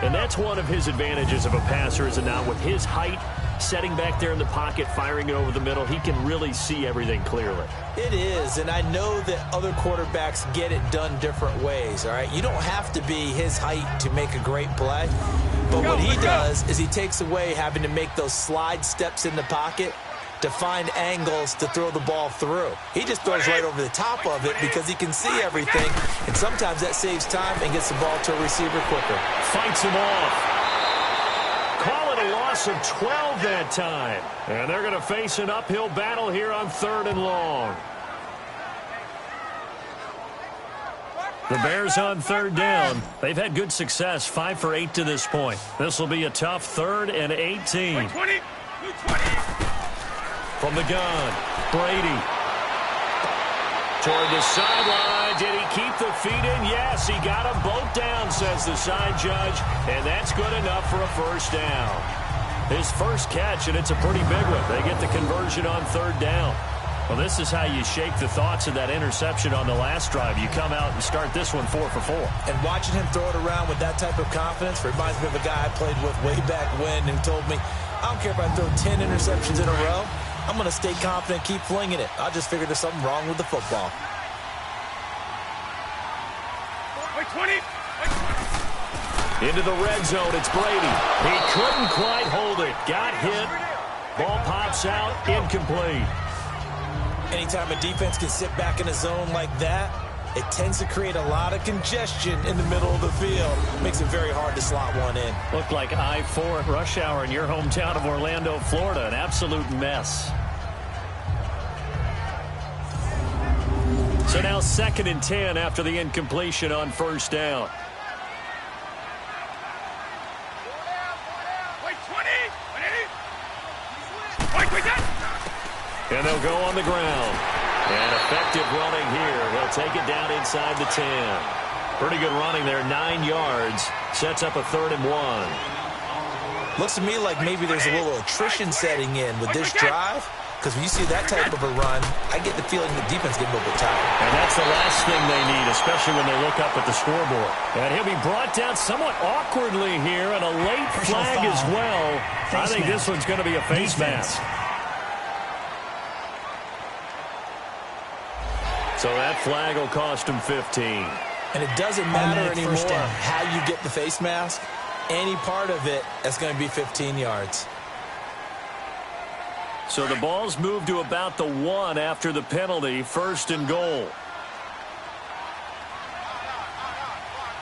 And that's one of his advantages of a passer, is it not? With his height, setting back there in the pocket, firing it over the middle. He can really see everything clearly. It is, and I know that other quarterbacks get it done different ways, all right? You don't have to be his height to make a great play, but what he does is he takes away having to make those slide steps in the pocket to find angles to throw the ball through. He just throws right over the top of it because he can see everything, and sometimes that saves time and gets the ball to a receiver quicker. Fights him off. Call it a loss of 12 that time. And they're going to face an uphill battle here on 3rd and long. The Bears on 3rd down. They've had good success, 5 for 8 to this point. This will be a tough 3rd and 18. 20. From the gun, Brady. Toward the sideline. Did he keep the feet in? Yes, he got them both down, says the side judge. And that's good enough for a first down. His first catch, and it's a pretty big one. They get the conversion on 3rd down. Well, this is how you shake the thoughts of that interception on the last drive. You come out and start this one 4 for 4. And watching him throw it around with that type of confidence reminds me of a guy I played with way back when who told me, I don't care if I throw 10 interceptions in a row. I'm going to stay confident, keep flinging it. I just figured there's something wrong with the football. 20. Into the red zone, it's Brady. He couldn't quite hold it. Got hit. Ball pops out, incomplete. Anytime a defense can sit back in a zone like that, it tends to create a lot of congestion in the middle of the field. Makes it very hard to slot one in. Looked like I-4 at rush hour in your hometown of Orlando, Florida. An absolute mess. So now 2nd and 10 after the incompletion on 1st down. And they'll go on the ground. And effective running here. He'll take it down inside the 10. Pretty good running there, 9 yards. Sets up a 3rd and 1. Looks to me like maybe there's a little attrition setting in with this drive. Because when you see that type of a run, I get the feeling the defense getting a little bit tired. And that's the last thing they need, especially when they look up at the scoreboard. And he'll be brought down somewhat awkwardly here, and a late flag as well. I think this one's going to be a face mask. So that flag will cost him 15. And it doesn't matter anymore how you get the face mask. Any part of it, that's going to be 15 yards. So the ball's moved to about the 1 after the penalty. 1st and goal.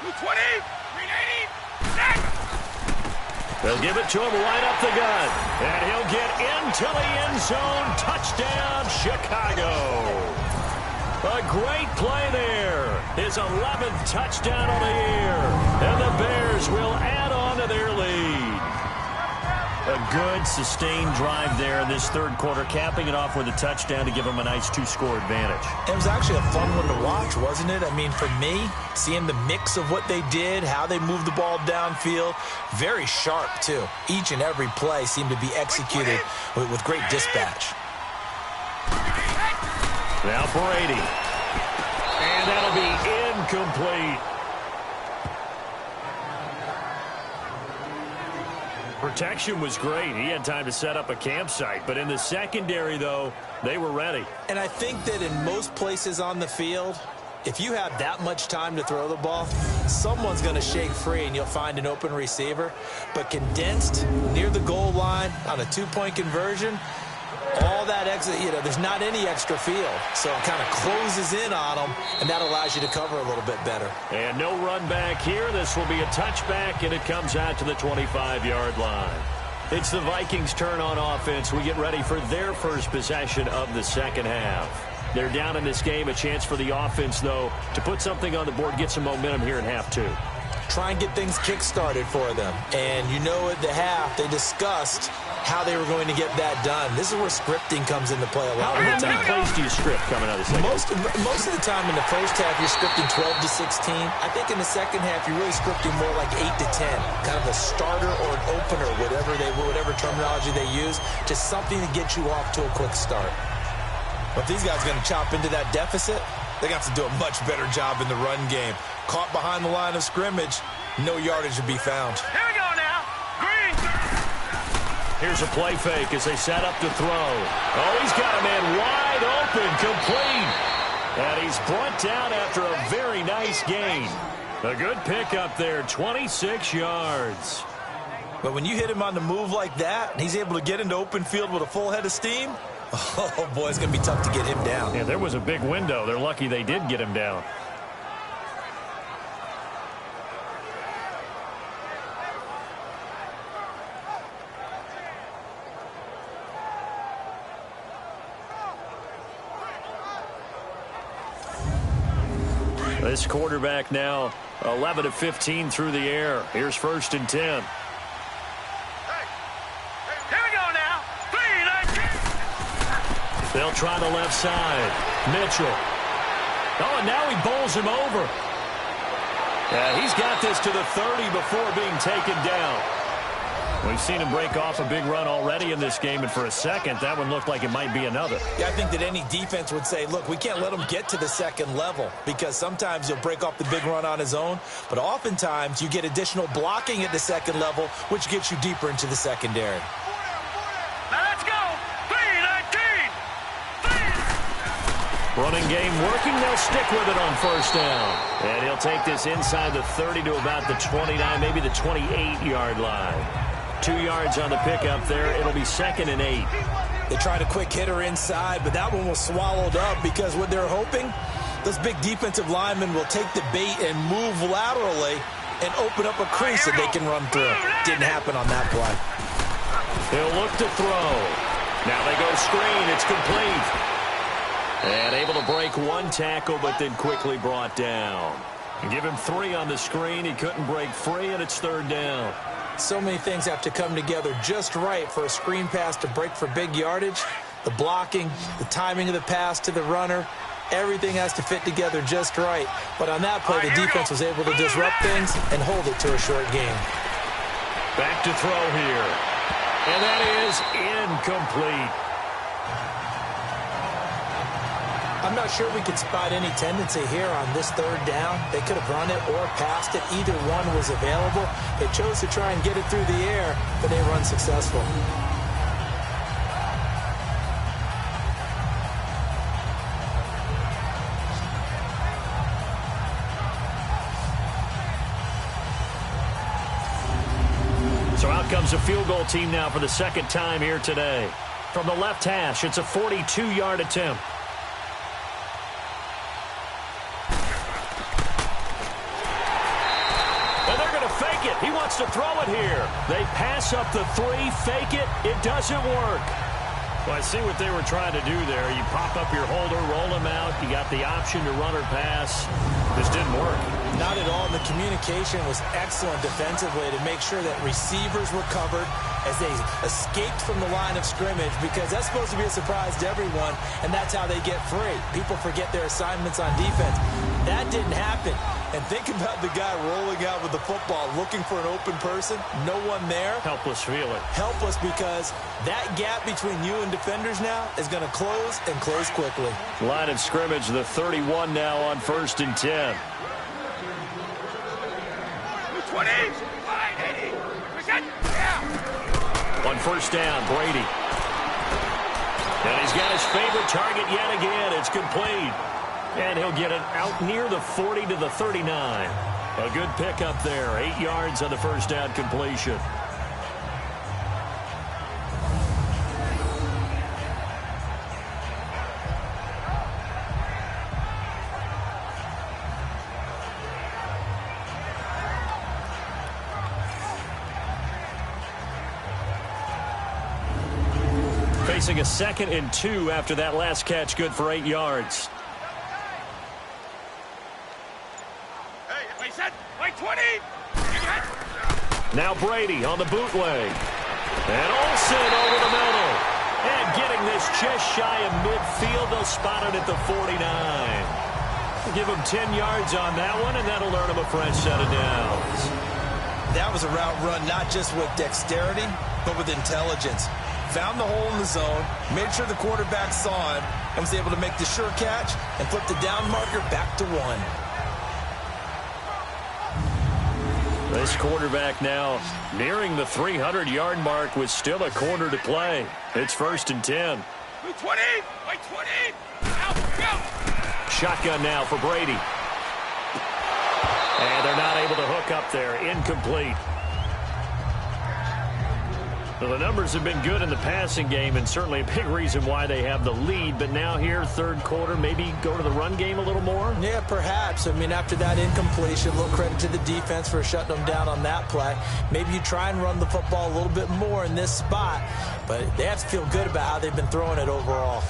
20. They'll give it to him right up the gut. And he'll get into the end zone. Touchdown, Chicago. A great play there. His 11th touchdown of the year. And the Bears will add on to their lead. A good, sustained drive there in this 3rd quarter, capping it off with a touchdown to give them a nice 2-score advantage. It was actually a fun one to watch, wasn't it? I mean, for me, seeing the mix of what they did, how they moved the ball downfield, very sharp, too. Each and every play seemed to be executed with great dispatch. Now Brady. And that'll be incomplete. Protection was great. He had time to set up a campsite. But in the secondary, though, they were ready. And I think that in most places on the field, if you have that much time to throw the ball, someone's going to shake free and you'll find an open receiver. But condensed near the goal line on a 2-point conversion, all that extra, there's not any extra field. So it kind of closes in on them, and that allows you to cover a little bit better. And no run back here. This will be a touchback, and it comes out to the 25-yard line. It's the Vikings' turn on offense. We get ready for their first possession of the second half. They're down in this game. A chance for the offense, though, to put something on the board, get some momentum here in half 2. Try and get things kick-started for them. And at the half, they discussed how they were going to get that done. This is where scripting comes into play a lot of the time. How many plays do you script coming out of the second half? Most of the time in the first half, you're scripting 12 to 16. I think in the second half, you're really scripting more like 8 to 10. Kind of a starter or an opener, whatever terminology they use, just something to get you off to a quick start. But if these guys are going to chop into that deficit, they got to do a much better job in the run game. Caught behind the line of scrimmage, no yardage to be found. Here we go now. Green. Here's a play fake as they set up to throw. Oh, he's got a man wide open, complete. And he's brought down after a very nice gain. A good pickup there, 26 yards. But when you hit him on the move like that, and he's able to get into open field with a full head of steam, oh, boy, it's going to be tough to get him down. Yeah, there was a big window. They're lucky they did get him down. This quarterback now 11 of 15 through the air. Here's 1st and 10. Here we go now. 3, 19. They'll try the left side. Mitchell. Oh, and now he bowls him over. Yeah, he's got this to the 30 before being taken down. We've seen him break off a big run already in this game, and for a second, that one looked like it might be another. Yeah, I think that any defense would say, look, we can't let him get to the second level, because sometimes he'll break off the big run on his own, but oftentimes you get additional blocking at the second level, which gets you deeper into the secondary. Now let's go. 3, 19. Running game working. They'll stick with it on 1st down. And he'll take this inside the 30 to about the 29, maybe the 28-yard line. 2 yards on the pickup there. It'll be 2nd and 8. They tried a quick hitter inside, but that one was swallowed up because what they're hoping, those big defensive linemen will take the bait and move laterally and open up a crease that they can run through. Didn't happen on that play. He'll look to throw. Now they go screen. It's complete. And able to break one tackle, but then quickly brought down. And give him 3 on the screen. He couldn't break free, and it's 3rd down. So many things have to come together just right for a screen pass to break for big yardage. The blocking, the timing of the pass to the runner, everything has to fit together just right. But on that play, the defense was able to disrupt things and hold it to a short game. Back to throw here. And that is incomplete. I'm not sure we could spot any tendency here on this 3rd down. They could have run it or passed it. Either one was available. They chose to try and get it through the air, but they were unsuccessful. So out comes a field goal team now for the 2nd time here today. From the left hash, it's a 42-yard attempt. He wants to throw it here. They pass up the 3, fake it. It doesn't work. Well, I see what they were trying to do there. You pop up your holder, roll him out. You got the option to run or pass. This didn't work. Not at all. The communication was excellent defensively to make sure that receivers were covered as they escaped from the line of scrimmage, because that's supposed to be a surprise to everyone, and that's how they get free. People forget their assignments on defense. That didn't happen. And think about the guy rolling out with the football, looking for an open person, no one there. Helpless feeling. Helpless, because that gap between you and defenders now is going to close, and close quickly. Line of scrimmage, the 31 now on 1st and 10. 20. On 1st down, Brady. And he's got his favorite target yet again. It's complete. And he'll get it out near the 40 to the 39. A good pickup there. 8 yards on the 1st down completion. Facing a 2nd and 2 after that last catch, good for 8 yards. Now Brady on the bootleg. And Olsen over the middle. And getting this just shy of midfield. They'll spot it at the 49. Give him 10 yards on that one, and that'll earn him a fresh set of downs. That was a route run not just with dexterity, but with intelligence. Found the hole in the zone, made sure the quarterback saw him, and was able to make the sure catch and flip the down marker back to 1. This quarterback now nearing the 300-yard mark with still a quarter to play. It's 1st and 10. 20, 20, out, go. Shotgun now for Brady. And they're not able to hook up there. Incomplete. Well, the numbers have been good in the passing game, and certainly a big reason why they have the lead. But now here, third quarter, maybe go to the run game a little more? Yeah, perhaps. I mean, after that incompletion, a little credit to the defense for shutting them down on that play. Maybe you try and run the football a little bit more in this spot. But they have to feel good about how they've been throwing it overall.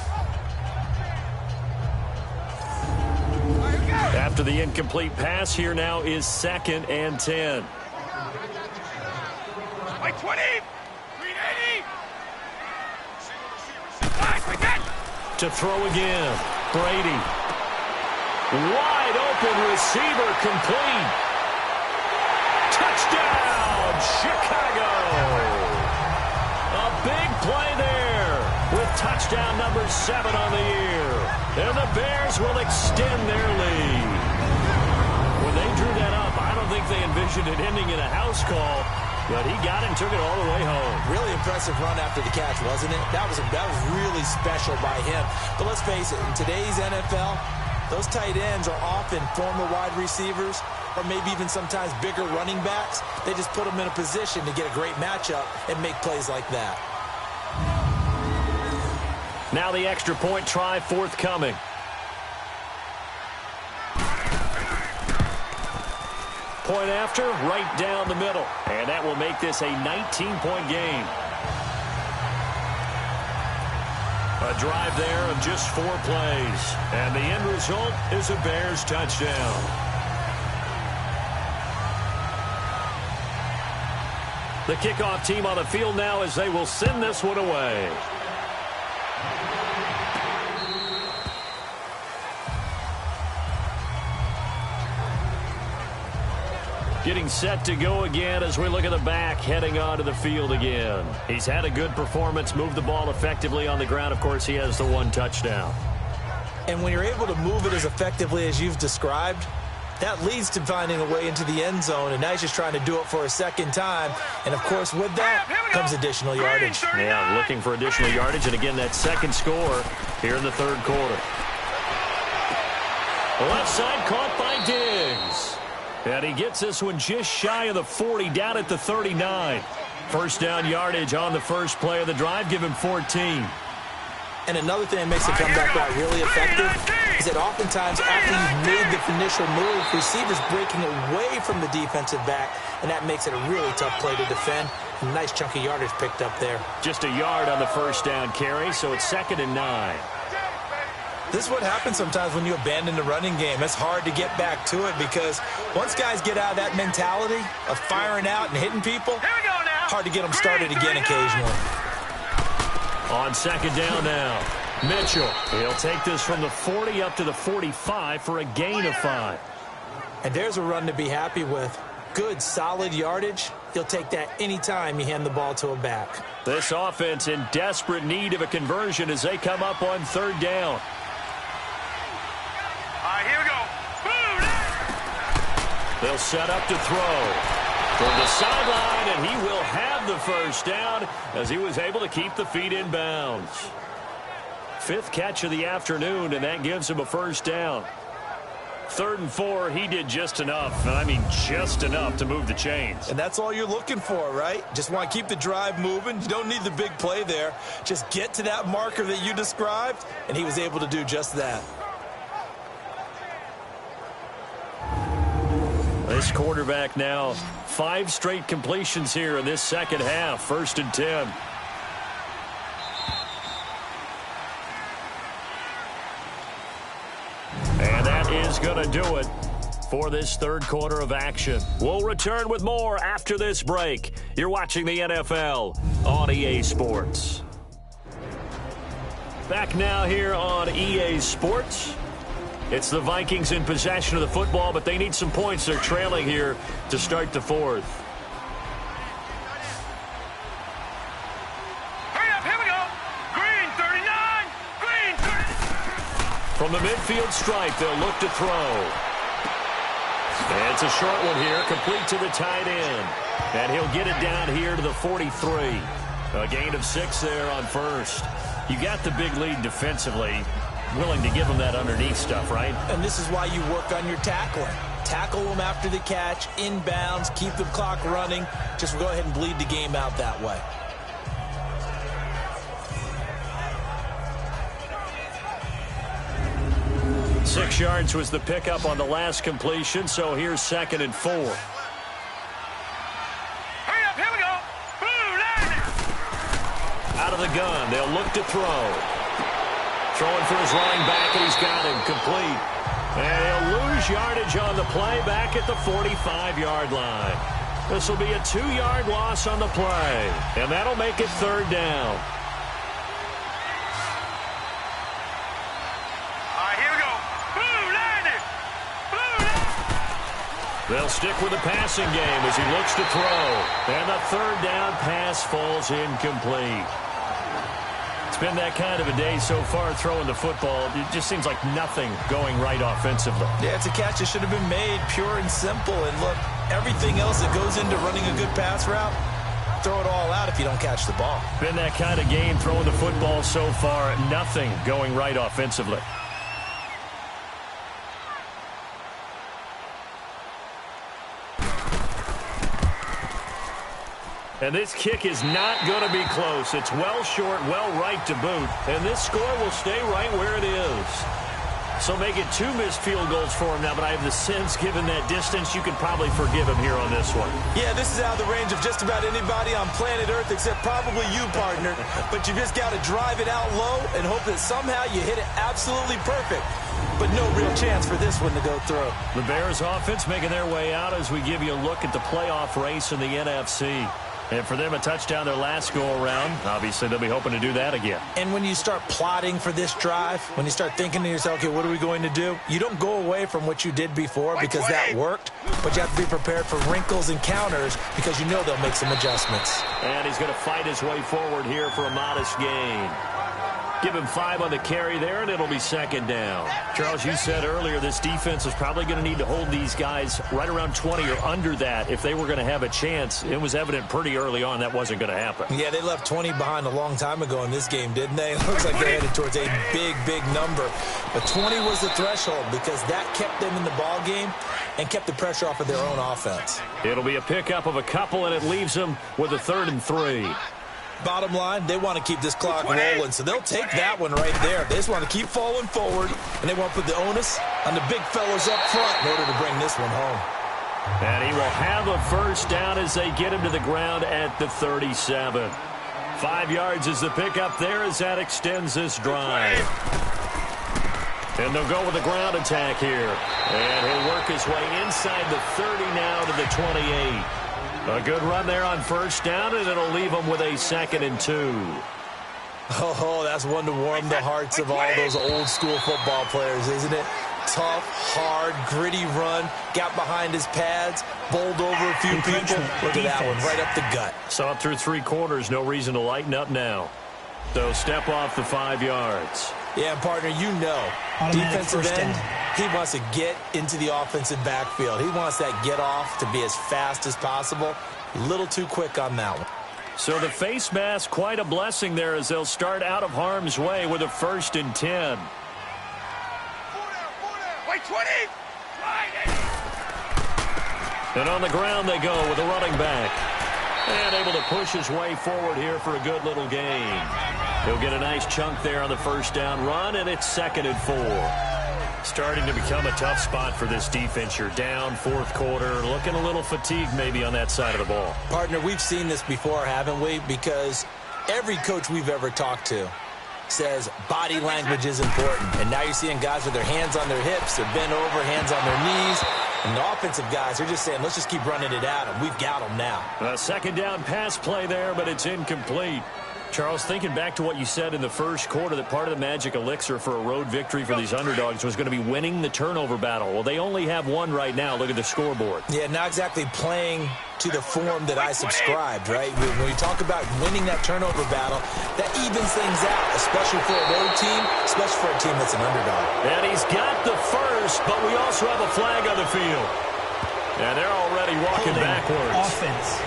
After the incomplete pass, here now is 2nd and 10. 20. To throw again. Brady. Wide open receiver complete. Touchdown, Chicago. A big play there with touchdown number 7 on the year. And the Bears will extend their lead. When they drew that up, I don't think they envisioned it ending in a house call. But he got it and took it all the way home. Really impressive run after the catch, wasn't it? That was really special by him. But let's face it, in today's NFL, those tight ends are often former wide receivers or maybe even sometimes bigger running backs. They just put them in a position to get a great matchup and make plays like that. Now the extra point try forthcoming. Point after, right down the middle. And that will make this a 19-point game. A drive there of just 4 plays. And the end result is a Bears touchdown. The kickoff team on the field now as they will send this one away. Getting set to go again as we look at the back heading onto the field again. He's had a good performance, moved the ball effectively on the ground. Of course, he has the 1 touchdown. And when you're able to move it as effectively as you've described, that leads to finding a way into the end zone, and now he's just trying to do it for a second time. And, of course, with that comes additional yardage. Yeah, looking for additional yardage, and again, that second score here in the third quarter. Left side caught by Diggs. And he gets this one just shy of the 40, down at the 39. First down yardage on the first play of the drive. Give him 14. And another thing that makes the comeback route really effective is that oftentimes after you've made the initial move, receivers breaking away from the defensive back, and that makes it a really tough play to defend. A nice chunk of yardage picked up there. Just a yard on the first down carry, so it's 2nd and 9. This is what happens sometimes when you abandon the running game. It's hard to get back to it because once guys get out of that mentality of firing out and hitting people, hard to get them started again occasionally. On 2nd down now, Mitchell. He'll take this from the 40 up to the 45 for a gain of 5. And there's a run to be happy with. Good, solid yardage. He'll take that anytime you hand the ball to a back. This offense in desperate need of a conversion as they come up on 3rd down. Here we go. They'll set up to throw from the sideline, and he will have the first down as he was able to keep the feet in bounds. 5th catch of the afternoon, and that gives him a first down. 3rd and 4, he did just enough, and I mean just enough to move the chains. And that's all you're looking for, right? Just want to keep the drive moving. You don't need the big play there. Just get to that marker that you described, and he was able to do just that. This quarterback now, 5 straight completions here in this second half. 1st and 10. And that is going to do it for this third quarter of action. We'll return with more after this break. You're watching the NFL on EA Sports. Back now here on EA Sports. It's the Vikings in possession of the football, but they need some points. They're trailing here to start the 4th. Hurry up, here we go. Green 39, green 39. From the midfield stripe, they'll look to throw. And it's a short one here, complete to the tight end. And he'll get it down here to the 43. A gain of 6 there on first. You got the big lead defensively. Willing to give them that underneath stuff, right? And this is why you work on your tackling. Tackle them after the catch, inbounds, keep the clock running. Just go ahead and bleed the game out that way. Six yards was the pickup on the last completion, so here's 2nd and 4. Hurry up, here we go. Boom, line it. Out of the gun, they'll look to throw. Throwing for his running back, and he's got him complete. And he'll lose yardage on the play back at the 45-yard line. This will be a 2-yard loss on the play, and that'll make it 3rd down. All right, here we go. Boom, line it. Boom, line it. They'll stick with the passing game as he looks to throw. And the 3rd down pass falls incomplete. It's been that kind of a day so far throwing the football. It just seems like nothing going right offensively. Yeah, it's a catch that should have been made, pure and simple. And look, everything else that goes into running a good pass route, throw it all out if you don't catch the ball. Been that kind of game throwing the football so far. Nothing going right offensively. And this kick is not going to be close. It's well short, well right to boot. And this score will stay right where it is. So make it 2 missed field goals for him now, but I have the sense, given that distance, you could probably forgive him here on this one. Yeah, this is out of the range of just about anybody on planet Earth except probably you, partner. But you just got to drive it out low and hope that somehow you hit it absolutely perfect. But no real chance for this one to go through. The Bears offense making their way out as we give you a look at the playoff race in the NFC. And for them, a touchdown their last go-around. Obviously, they'll be hoping to do that again. And when you start plotting for this drive, when you start thinking to yourself, okay, what are we going to do? You don't go away from what you did before because that worked, but you have to be prepared for wrinkles and counters because you know they'll make some adjustments. And he's going to fight his way forward here for a modest gain. Give him 5 on the carry there, and it'll be 2nd down. Charles, you said earlier this defense is probably going to need to hold these guys right around 20 or under that if they were going to have a chance. It was evident pretty early on that wasn't going to happen. Yeah, they left 20 behind a long time ago in this game, didn't they? It looks like they're headed towards a big, big number. But 20 was the threshold because that kept them in the ball game and kept the pressure off of their own offense. It'll be a pickup of a couple, and it leaves them with a 3rd and 3. Bottom line, they want to keep this clock rolling, so they'll take that one right there. They just want to keep falling forward, and they want to put the onus on the big fellows up front in order to bring this one home. And he will have a 1st down as they get him to the ground at the 37. 5 yards is the pickup there as that extends this drive. And they'll go with the ground attack here. And he'll work his way inside the 30 now to the 28. A good run there on 1st down, and it'll leave them with a 2nd and 2. Oh, that's one to warm the hearts of all those old-school football players, isn't it? Tough, hard, gritty run, got behind his pads, bowled over a few people. Look at that one, right up the gut. Saw it through 3 quarters, no reason to lighten up now. So step off the 5 yards. Yeah, partner, you know, defensive end, he wants to get into the offensive backfield. He wants that get off to be as fast as possible. A little too quick on that one. So the face mask, quite a blessing there as they'll start out of harm's way with a 1st and 10. Wait, 20. And on the ground they go with a running back. And able to push his way forward here for a good little gain. He'll get a nice chunk there on the 1st down run, and it's 2nd and 4. Starting to become a tough spot for this defense. You're down 4th quarter, looking a little fatigued maybe on that side of the ball. Partner, we've seen this before, haven't we? Because every coach we've ever talked to says body language is important. And now you're seeing guys with their hands on their hips, they're bent over, hands on their knees. And the offensive guys, they're just saying, let's just keep running it at them. We've got them now. A 2nd down pass play there, but it's incomplete. Charles, thinking back to what you said in the 1st quarter, that part of the magic elixir for a road victory for these underdogs was going to be winning the turnover battle. Well, they only have one right now. Look at the scoreboard. Yeah, not exactly playing to the form that I subscribed, right? When we talk about winning that turnover battle, that evens things out, especially for a road team, especially for a team that's an underdog. And he's got the 1st, but we also have a flag on the field. And they're already walking Holding backwards. offense.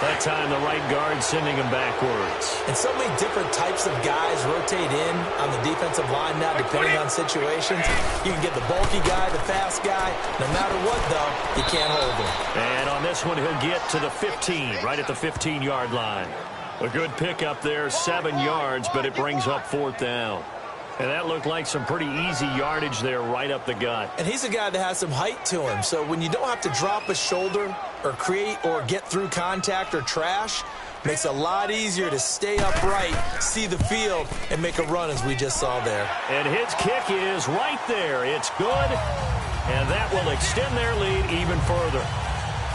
That time the right guard sending him backwards. And so many different types of guys rotate in on the defensive line now, depending on situations. You can get the bulky guy, the fast guy. No matter what, though, you can't hold him. And on this one, he'll get to the 15, right at the 15-yard line. A good pickup there, 7 yards, but it brings up 4th down. And that looked like some pretty easy yardage there right up the gut. And he's a guy that has some height to him. So when you don't have to drop a shoulder or create or get through contact or trash, makes it a lot easier to stay upright, see the field, and make a run as we just saw there. And his kick is right there. It's good, and that will extend their lead even further.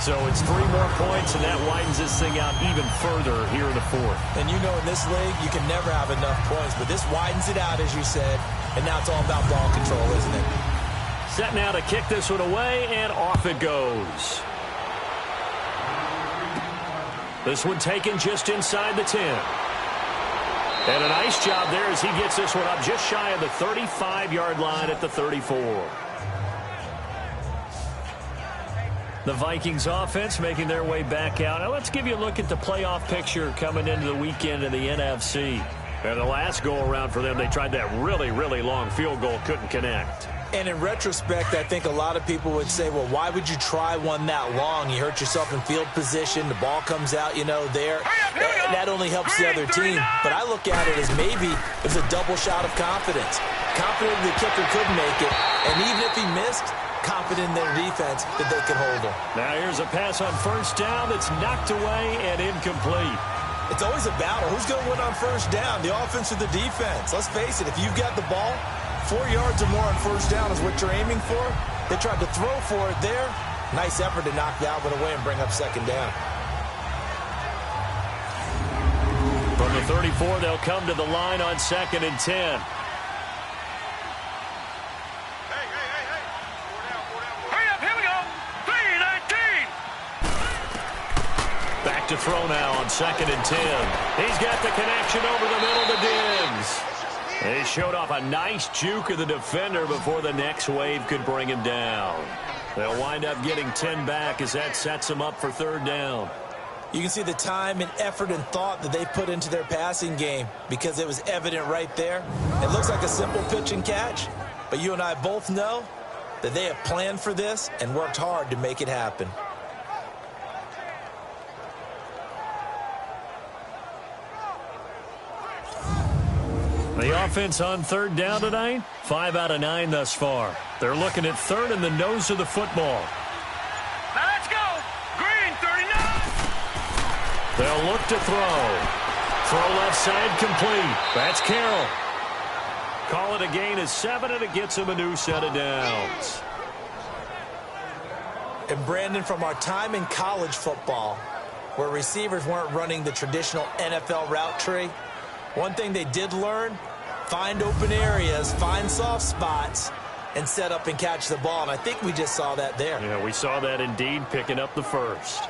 So it's 3 more points, and that widens this thing out even further here in the 4th. And you know in this league, you can never have enough points, but this widens it out, as you said, and now it's all about ball control, isn't it? Set now to kick this one away, and off it goes. This one taken just inside the 10. And a nice job there as he gets this one up just shy of the 35-yard line at the 34. The Vikings offense making their way back out. Now let's give you a look at the playoff picture coming into the weekend in the NFC. And the last go-around for them, they tried that really, really long field goal, couldn't connect. And in retrospect, I think a lot of people would say, well, why would you try one that long? You hurt yourself in field position. The ball comes out, there. That only helps the other team. But I look at it as maybe it was a double shot of confidence. Confident the kicker could make it. And even if he missed, confident in their defense that they can hold him. Now here's a pass on 1st down that's knocked away and incomplete. It's always a battle. Who's going to win on 1st down, the offense or the defense? Let's face it, if you've got the ball, 4 yards or more on 1st down is what you're aiming for. They tried to throw for it there. Nice effort to knock that one away and bring up 2nd down. From the 34, they'll come to the line on 2nd and 10. Back to throw now on 2nd and 10. He's got the connection over the middle to Diggs. He showed off a nice juke of the defender before the next wave could bring him down. They'll wind up getting 10 back as that sets them up for 3rd down. You can see the time and effort and thought that they put into their passing game because it was evident right there. It looks like a simple pitch and catch, but you and I both know that they have planned for this and worked hard to make it happen. The offense on 3rd down tonight, 5 out of 9 thus far. They're looking at 3rd in the nose of the football. Now let's go. Green, 39. They'll look to throw. Throw left side complete. That's Carroll. Call it a gain of 7, and it gets him a new set of downs. And Brandon, from our time in college football, where receivers weren't running the traditional NFL route tree, one thing they did learn, find open areas, find soft spots, and set up and catch the ball. And I think we just saw that there. Yeah, we saw that indeed, picking up the 1st.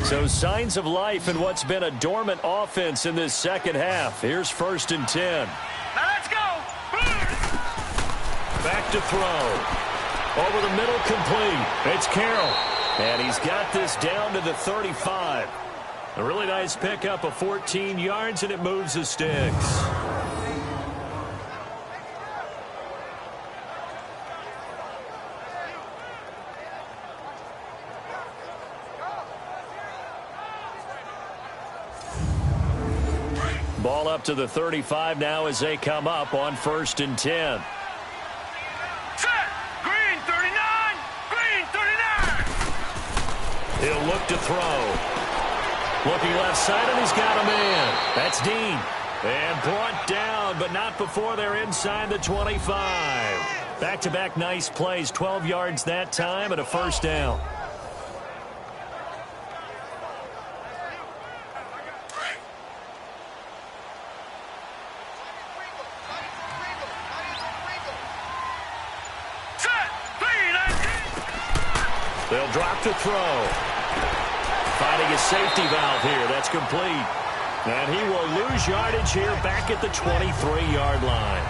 So signs of life in what's been a dormant offense in this 2nd half. Here's 1st and 10. Now let's go. Back to throw. Over the middle, complete. It's Carroll. And he's got this down to the 35. A really nice pickup of 14 yards, and it moves the sticks. Ball up to the 35 now as they come up on 1st and 10. He'll look to throw. Looking left side, and he's got a man. That's Dean. And brought down, but not before they're inside the 25. Back-to-back nice plays, 12 yards that time, and a 1st down. They'll drop to throw. Finding a safety valve here. That's complete. And he will lose yardage here back at the 23-yard line.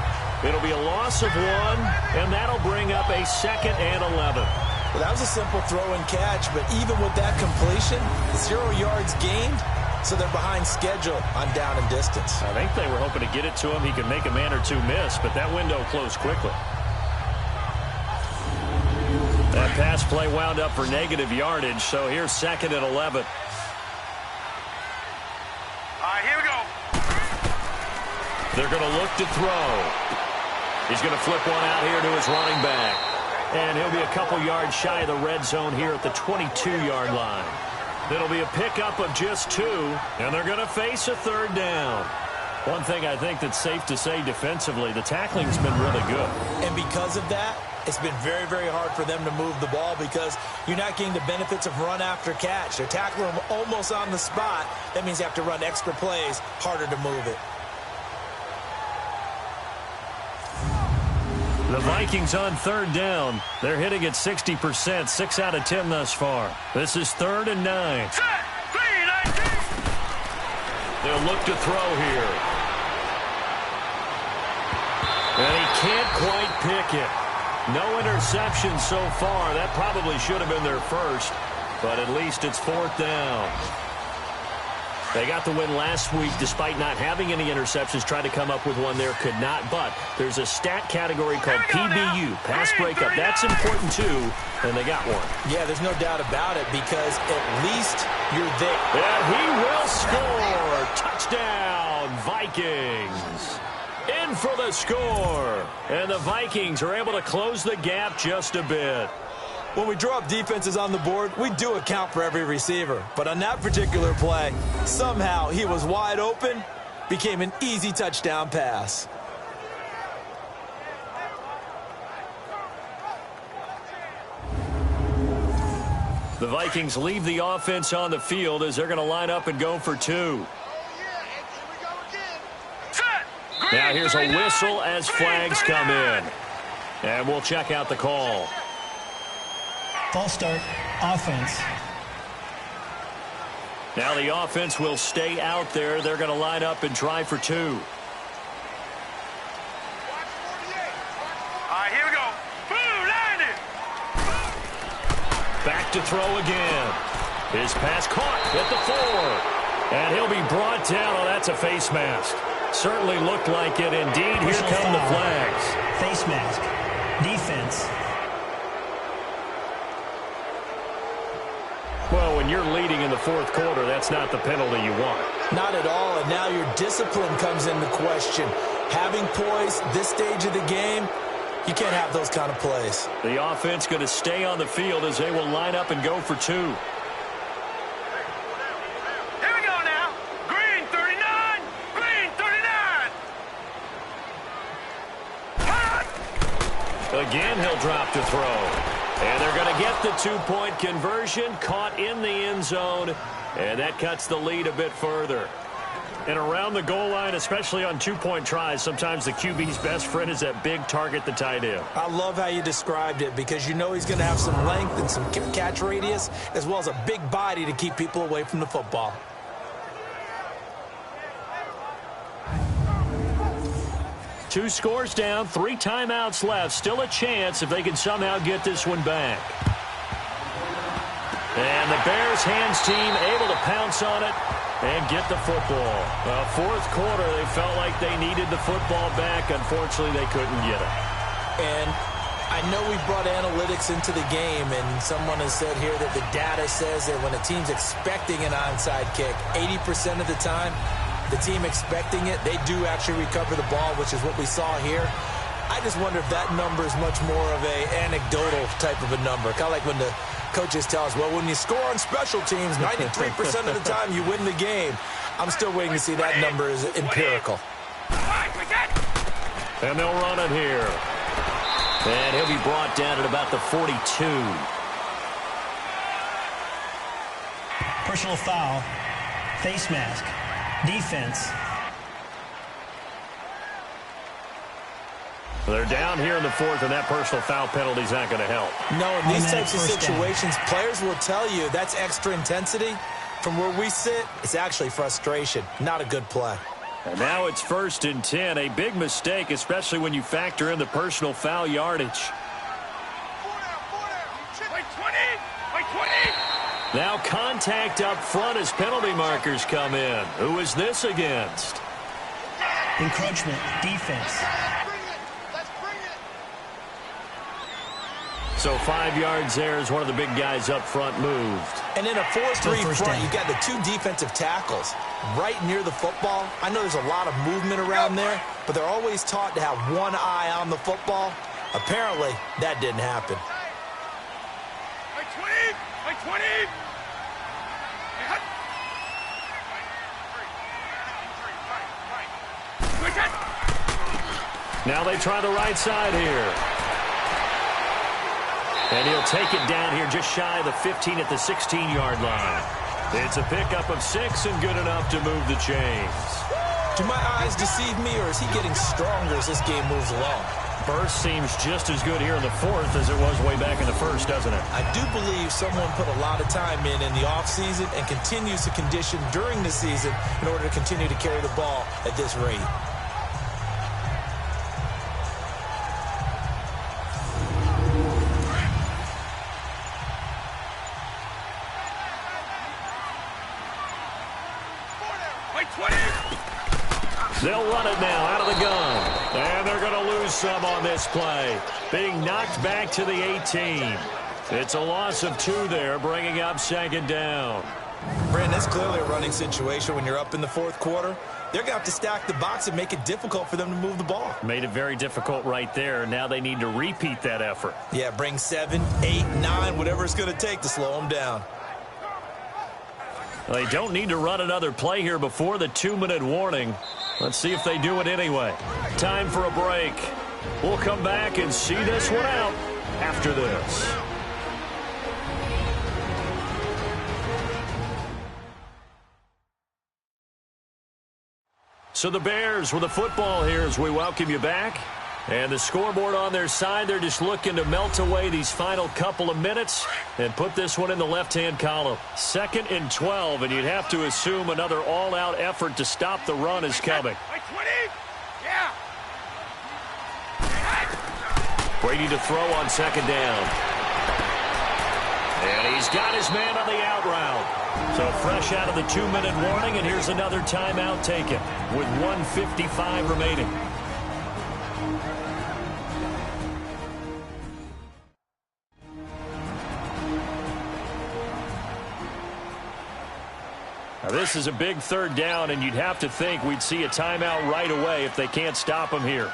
It'll be a loss of 1, and that'll bring up a 2nd and 11. Well, that was a simple throw and catch, but even with that completion, 0 yards gained, so they're behind schedule on down and distance. I think they were hoping to get it to him. He could make a man or two miss, but that window closed quickly. That pass play wound up for negative yardage, so here's 2nd and 11. All right, here we go. They're going to look to throw. He's going to flip one out here to his running back. And he'll be a couple yards shy of the red zone here at the 22-yard line. It'll be a pickup of just 2, and they're going to face a 3rd down. One thing I think that's safe to say defensively, the tackling's been really good. And because of that, it's been very, very hard for them to move the ball because you're not getting the benefits of run after catch. They're tackling them almost on the spot. That means you have to run extra plays, harder to move it. The Vikings on 3rd down. They're hitting at 60%, 6 out of 10 thus far. This is 3rd and 9. Set. 3-19. They'll look to throw here. And he can't quite pick it. No interception so far. That probably should have been their first, but at least it's 4th down. They got the win last week despite not having any interceptions. Tried to come up with one there, could not. But there's a stat category called PBU, pass breakup. That's important too, and they got one. Yeah, there's no doubt about it because at least you're there. And he will score. Touchdown, Vikings. In for the score. And the Vikings are able to close the gap just a bit. When we draw up defenses on the board, we do account for every receiver. But on that particular play, somehow he was wide open, became an easy touchdown pass. The Vikings leave the offense on the field as they're going to line up and go for 2. Now here's a whistle as flags come in. And we'll check out the call. False start, offense. Now the offense will stay out there. They're going to line up and try for 2. All right, here we go. Boom, landed. Back to throw again. His pass caught at the 4. And he'll be brought down. Oh, that's a face mask. Certainly looked like it. Indeed, here come the flags. Face mask. Defense. Well, when you're leading in the 4th quarter, that's not the penalty you want. Not at all, and now your discipline comes into question. Having poise this stage of the game, you can't have those kind of plays. The offense going to stay on the field as they will line up and go for 2. Here we go now. Green 39. Green 39. Again, he'll drop to throw. And they're going to get the 2-point conversion, caught in the end zone, and that cuts the lead a bit further. And around the goal line, especially on 2-point tries, sometimes the QB's best friend is that big target, the tight end. I love how you described it because you know he's going to have some length and some catch radius as well as a big body to keep people away from the football. Two scores down, 3 timeouts left. Still a chance if they can somehow get this one back. And the Bears hands team able to pounce on it and get the football. 4th quarter, they felt like they needed the football back. Unfortunately, they couldn't get it. And I know we brought analytics into the game, and someone has said here that the data says that when a team's expecting an onside kick, 80% of the time, the team expecting it, they do actually recover the ball, which is what we saw here. I just wonder if that number is much more of a anecdotal type of a number. Kind of like when the coaches tell us, well, when you score on special teams, 93% of the time you win the game. I'm still waiting to see that number is empirical. And they'll run it here. And he'll be brought down at about the 42. Personal foul. Face mask. Defense. They're down here in the 4th, and that personal foul penalty is not going to help. No, in these types of situations, players will tell you that's extra intensity. From where we sit, it's actually frustration, not a good play. And now it's 1st and 10, a big mistake, especially when you factor in the personal foul yardage. Now contact up front as penalty markers come in. Who is this against? Encroachment, defense. So 5 yards there as one of the big guys up front moved. And in a 4-3 front, you've got the 2 defensive tackles right near the football. I know there's a lot of movement around there, but they're always taught to have one eye on the football. Apparently, that didn't happen. 20. Now they try the right side here. And he'll take it down here just shy of the 15 at the 16-yard line. It's a pickup of 6 and good enough to move the chains. Do my eyes deceive me, or is he getting stronger as this game moves along? Burst seems just as good here in the 4th as it was way back in the 1st, doesn't it? I do believe someone put a lot of time in the offseason and continues to condition during the season in order to continue to carry the ball at this rate. They'll run it now out of the gun. And they're going to lose some on this play. Being knocked back to the 18. It's a loss of 2 there, bringing up 2nd down. Brandon, that's clearly a running situation when you're up in the 4th quarter. They're going to have to stack the box and make it difficult for them to move the ball. Made it very difficult right there. Now they need to repeat that effort. Yeah, bring 7, 8, 9, whatever it's going to take to slow them down. They don't need to run another play here before the 2-minute warning. Let's see if they do it anyway. Time for a break. We'll come back and see this one out after this. So the Bears with the football here as we welcome you back. And the scoreboard on their side, they're just looking to melt away these final couple of minutes and put this one in the left-hand column. 2nd and 12, and you'd have to assume another all-out effort to stop the run is coming. Brady to throw on 2nd down. And he's got his man on the out route. So fresh out of the 2-minute warning, and here's another timeout taken with 1:55 remaining. Now this is a big 3rd down, and you'd have to think we'd see a timeout right away if they can't stop him here.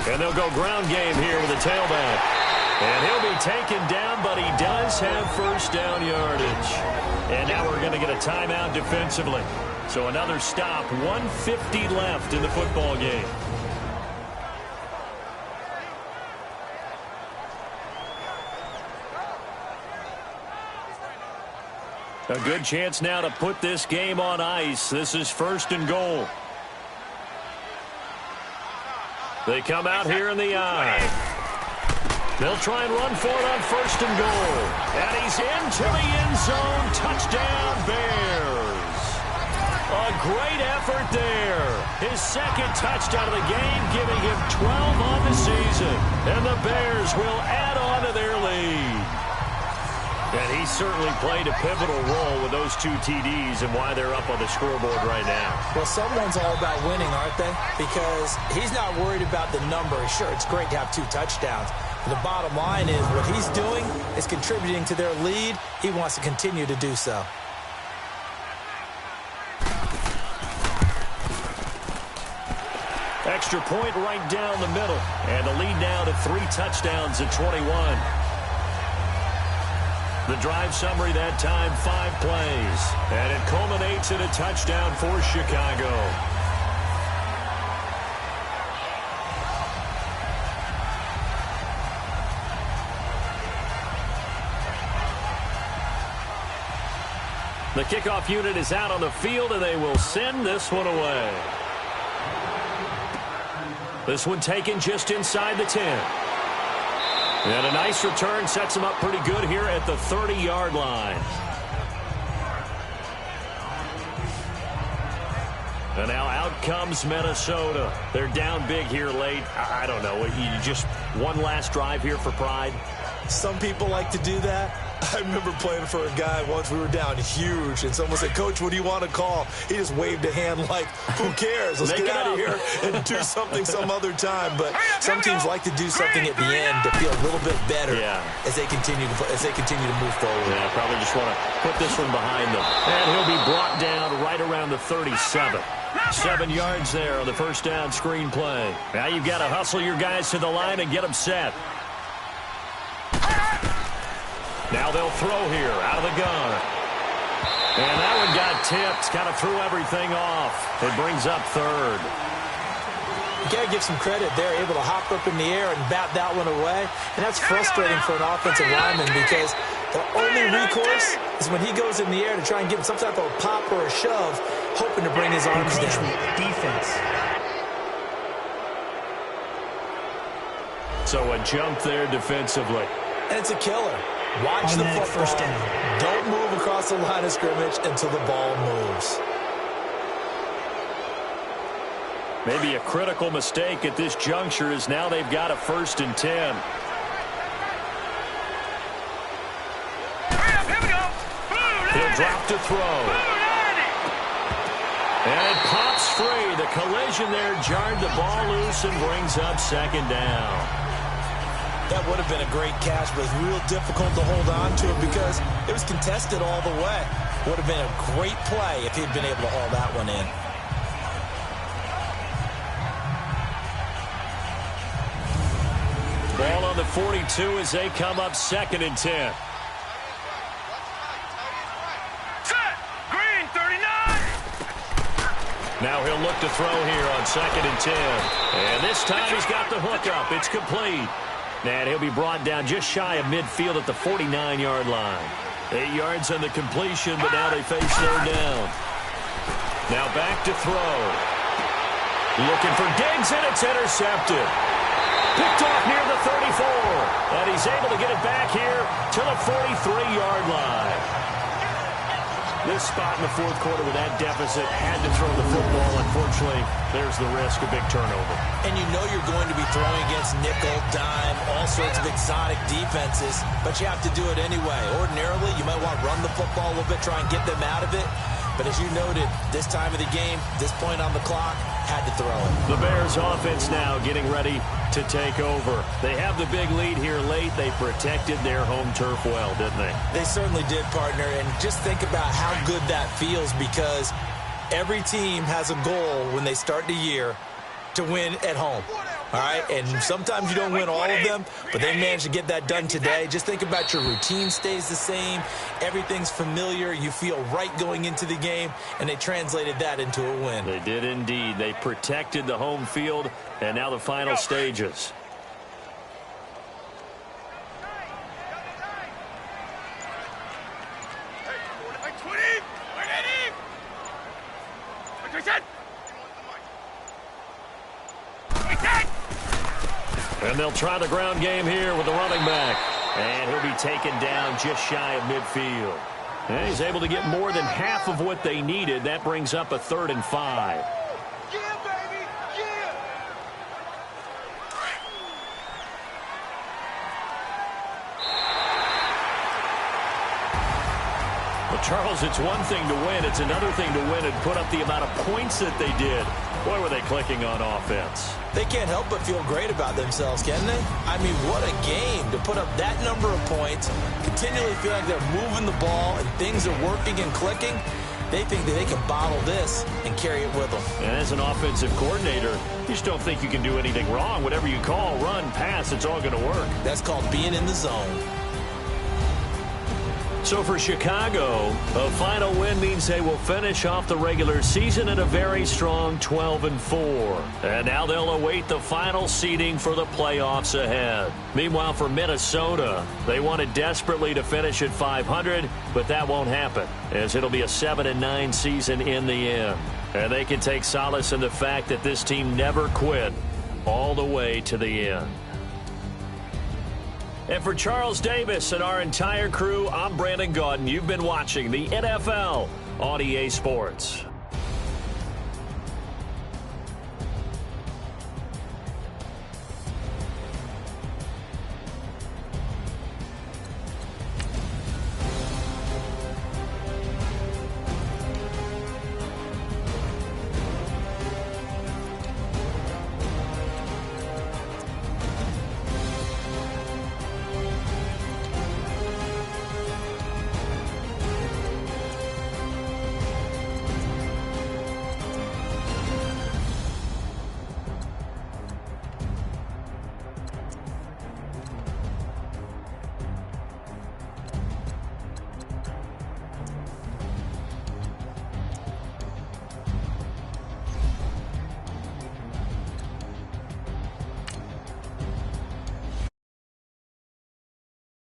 And they'll go ground game here with a tailback. And he'll be taken down, but he does have 1st down yardage. And now we're going to get a timeout defensively. So another stop, 1:50 left in the football game. A good chance now to put this game on ice. This is 1st and goal. They come out here in the eye. They'll try and run for it on 1st and goal. And he's into the end zone. Touchdown, Bears. A great effort there. His 2nd touchdown of the game, giving him 12 on the season. And the Bears will add on to their lead. And he certainly played a pivotal role with those 2 TDs and why they're up on the scoreboard right now. Well, someone's all about winning, aren't they? Because he's not worried about the number. Sure, it's great to have 2 touchdowns. But the bottom line is what he's doing is contributing to their lead. He wants to continue to do so. Extra point right down the middle. And the lead now to 3 touchdowns at 21. The drive summary that time, 5 plays. And it culminates in a touchdown for Chicago. The kickoff unit is out on the field, and they will send this one away. This one taken just inside the 10. And a nice return sets him up pretty good here at the 30-yard line. And now out comes Minnesota. They're down big here late. I don't know. You just one last drive here for pride? Some people like to do that. I remember playing for a guy once. We were down huge, and someone said, "Coach, what do you want to call?" He just waved a hand like, "Who cares? Let's get out of here and do something some other time." But some teams like to do something at the end to feel a little bit better as they continue to move forward. Yeah, probably just want to put this one behind them. And he'll be brought down right around the 37. 7 yards there on the first down screen play. Now you've got to hustle your guys to the line and get them set. Now they'll throw here out of the gun. And that one got tipped. Kind of threw everything off. It brings up third. You got to give some credit. They're able to hop up in the air and bat that one away. And that's frustrating for an offensive lineman because the only recourse is when he goes in the air to try and get some type of pop or a shove, hoping to bring his arms down. Defense. So a jump there defensively. And it's a killer. Watch the football. First down. Don't move across the line of scrimmage until the ball moves. Maybe a critical mistake at this juncture is now they've got a 1st and 10. He'll drop to throw. And it pops free. The collision there jarred the ball loose and brings up 2nd down. That would have been a great catch, but it's real difficult to hold on to it because it was contested all the way. Would have been a great play if he'd been able to haul that one in. Ball on the 42 as they come up 2nd and 10. Set. Green 39. Now he'll look to throw here on 2nd and 10. And this time he's got the hook up. It's complete. And he'll be brought down just shy of midfield at the 49-yard line. 8 yards on the completion, but now they face 3rd down. Now back to throw. Looking for Diggs, and it's intercepted. Picked off near the 34. And he's able to get it back here to the 43-yard line. This spot in the 4th quarter with that deficit had to throw the football. Unfortunately, there's the risk of big turnover. And you know you're going to be throwing against nickel, dime, all sorts of exotic defenses, but you have to do it anyway. Ordinarily, you might want to run the football a little bit, try and get them out of it. But as you noted, this time of the game, this point on the clock, had to throw it. The Bears offense now getting ready to take over. They have the big lead here late. They protected their home turf well, didn't they? They certainly did, partner. And just think about how good that feels because every team has a goal when they start the year to win at home. All right, and sometimes you don't win all of them, but they managed to get that done today. Just think about your routine stays the same. Everything's familiar. You feel right going into the game, and they translated that into a win. They did indeed. They protected the home field, and now the final stages. And they'll try the ground game here with the running back. And he'll be taken down just shy of midfield. And he's able to get more than half of what they needed. That brings up a 3rd and 5. Well, Charles, it's one thing to win. It's another thing to win and put up the amount of points that they did. Boy, were they clicking on offense. They can't help but feel great about themselves, can they? I mean, what a game to put up that number of points, continually feel like they're moving the ball and things are working and clicking. They think that they can bottle this and carry it with them. And as an offensive coordinator, you just don't think you can do anything wrong. Whatever you call, run, pass, it's all going to work. That's called being in the zone. So for Chicago, a final win means they will finish off the regular season at a very strong 12-4. And now they'll await the final seeding for the playoffs ahead. Meanwhile, for Minnesota, they wanted desperately to finish at 500, but that won't happen, as it'll be a 7-9 season in the end. And they can take solace in the fact that this team never quit all the way to the end. And for Charles Davis and our entire crew, I'm Brandon Gaudin. You've been watching the NFL on EA Sports.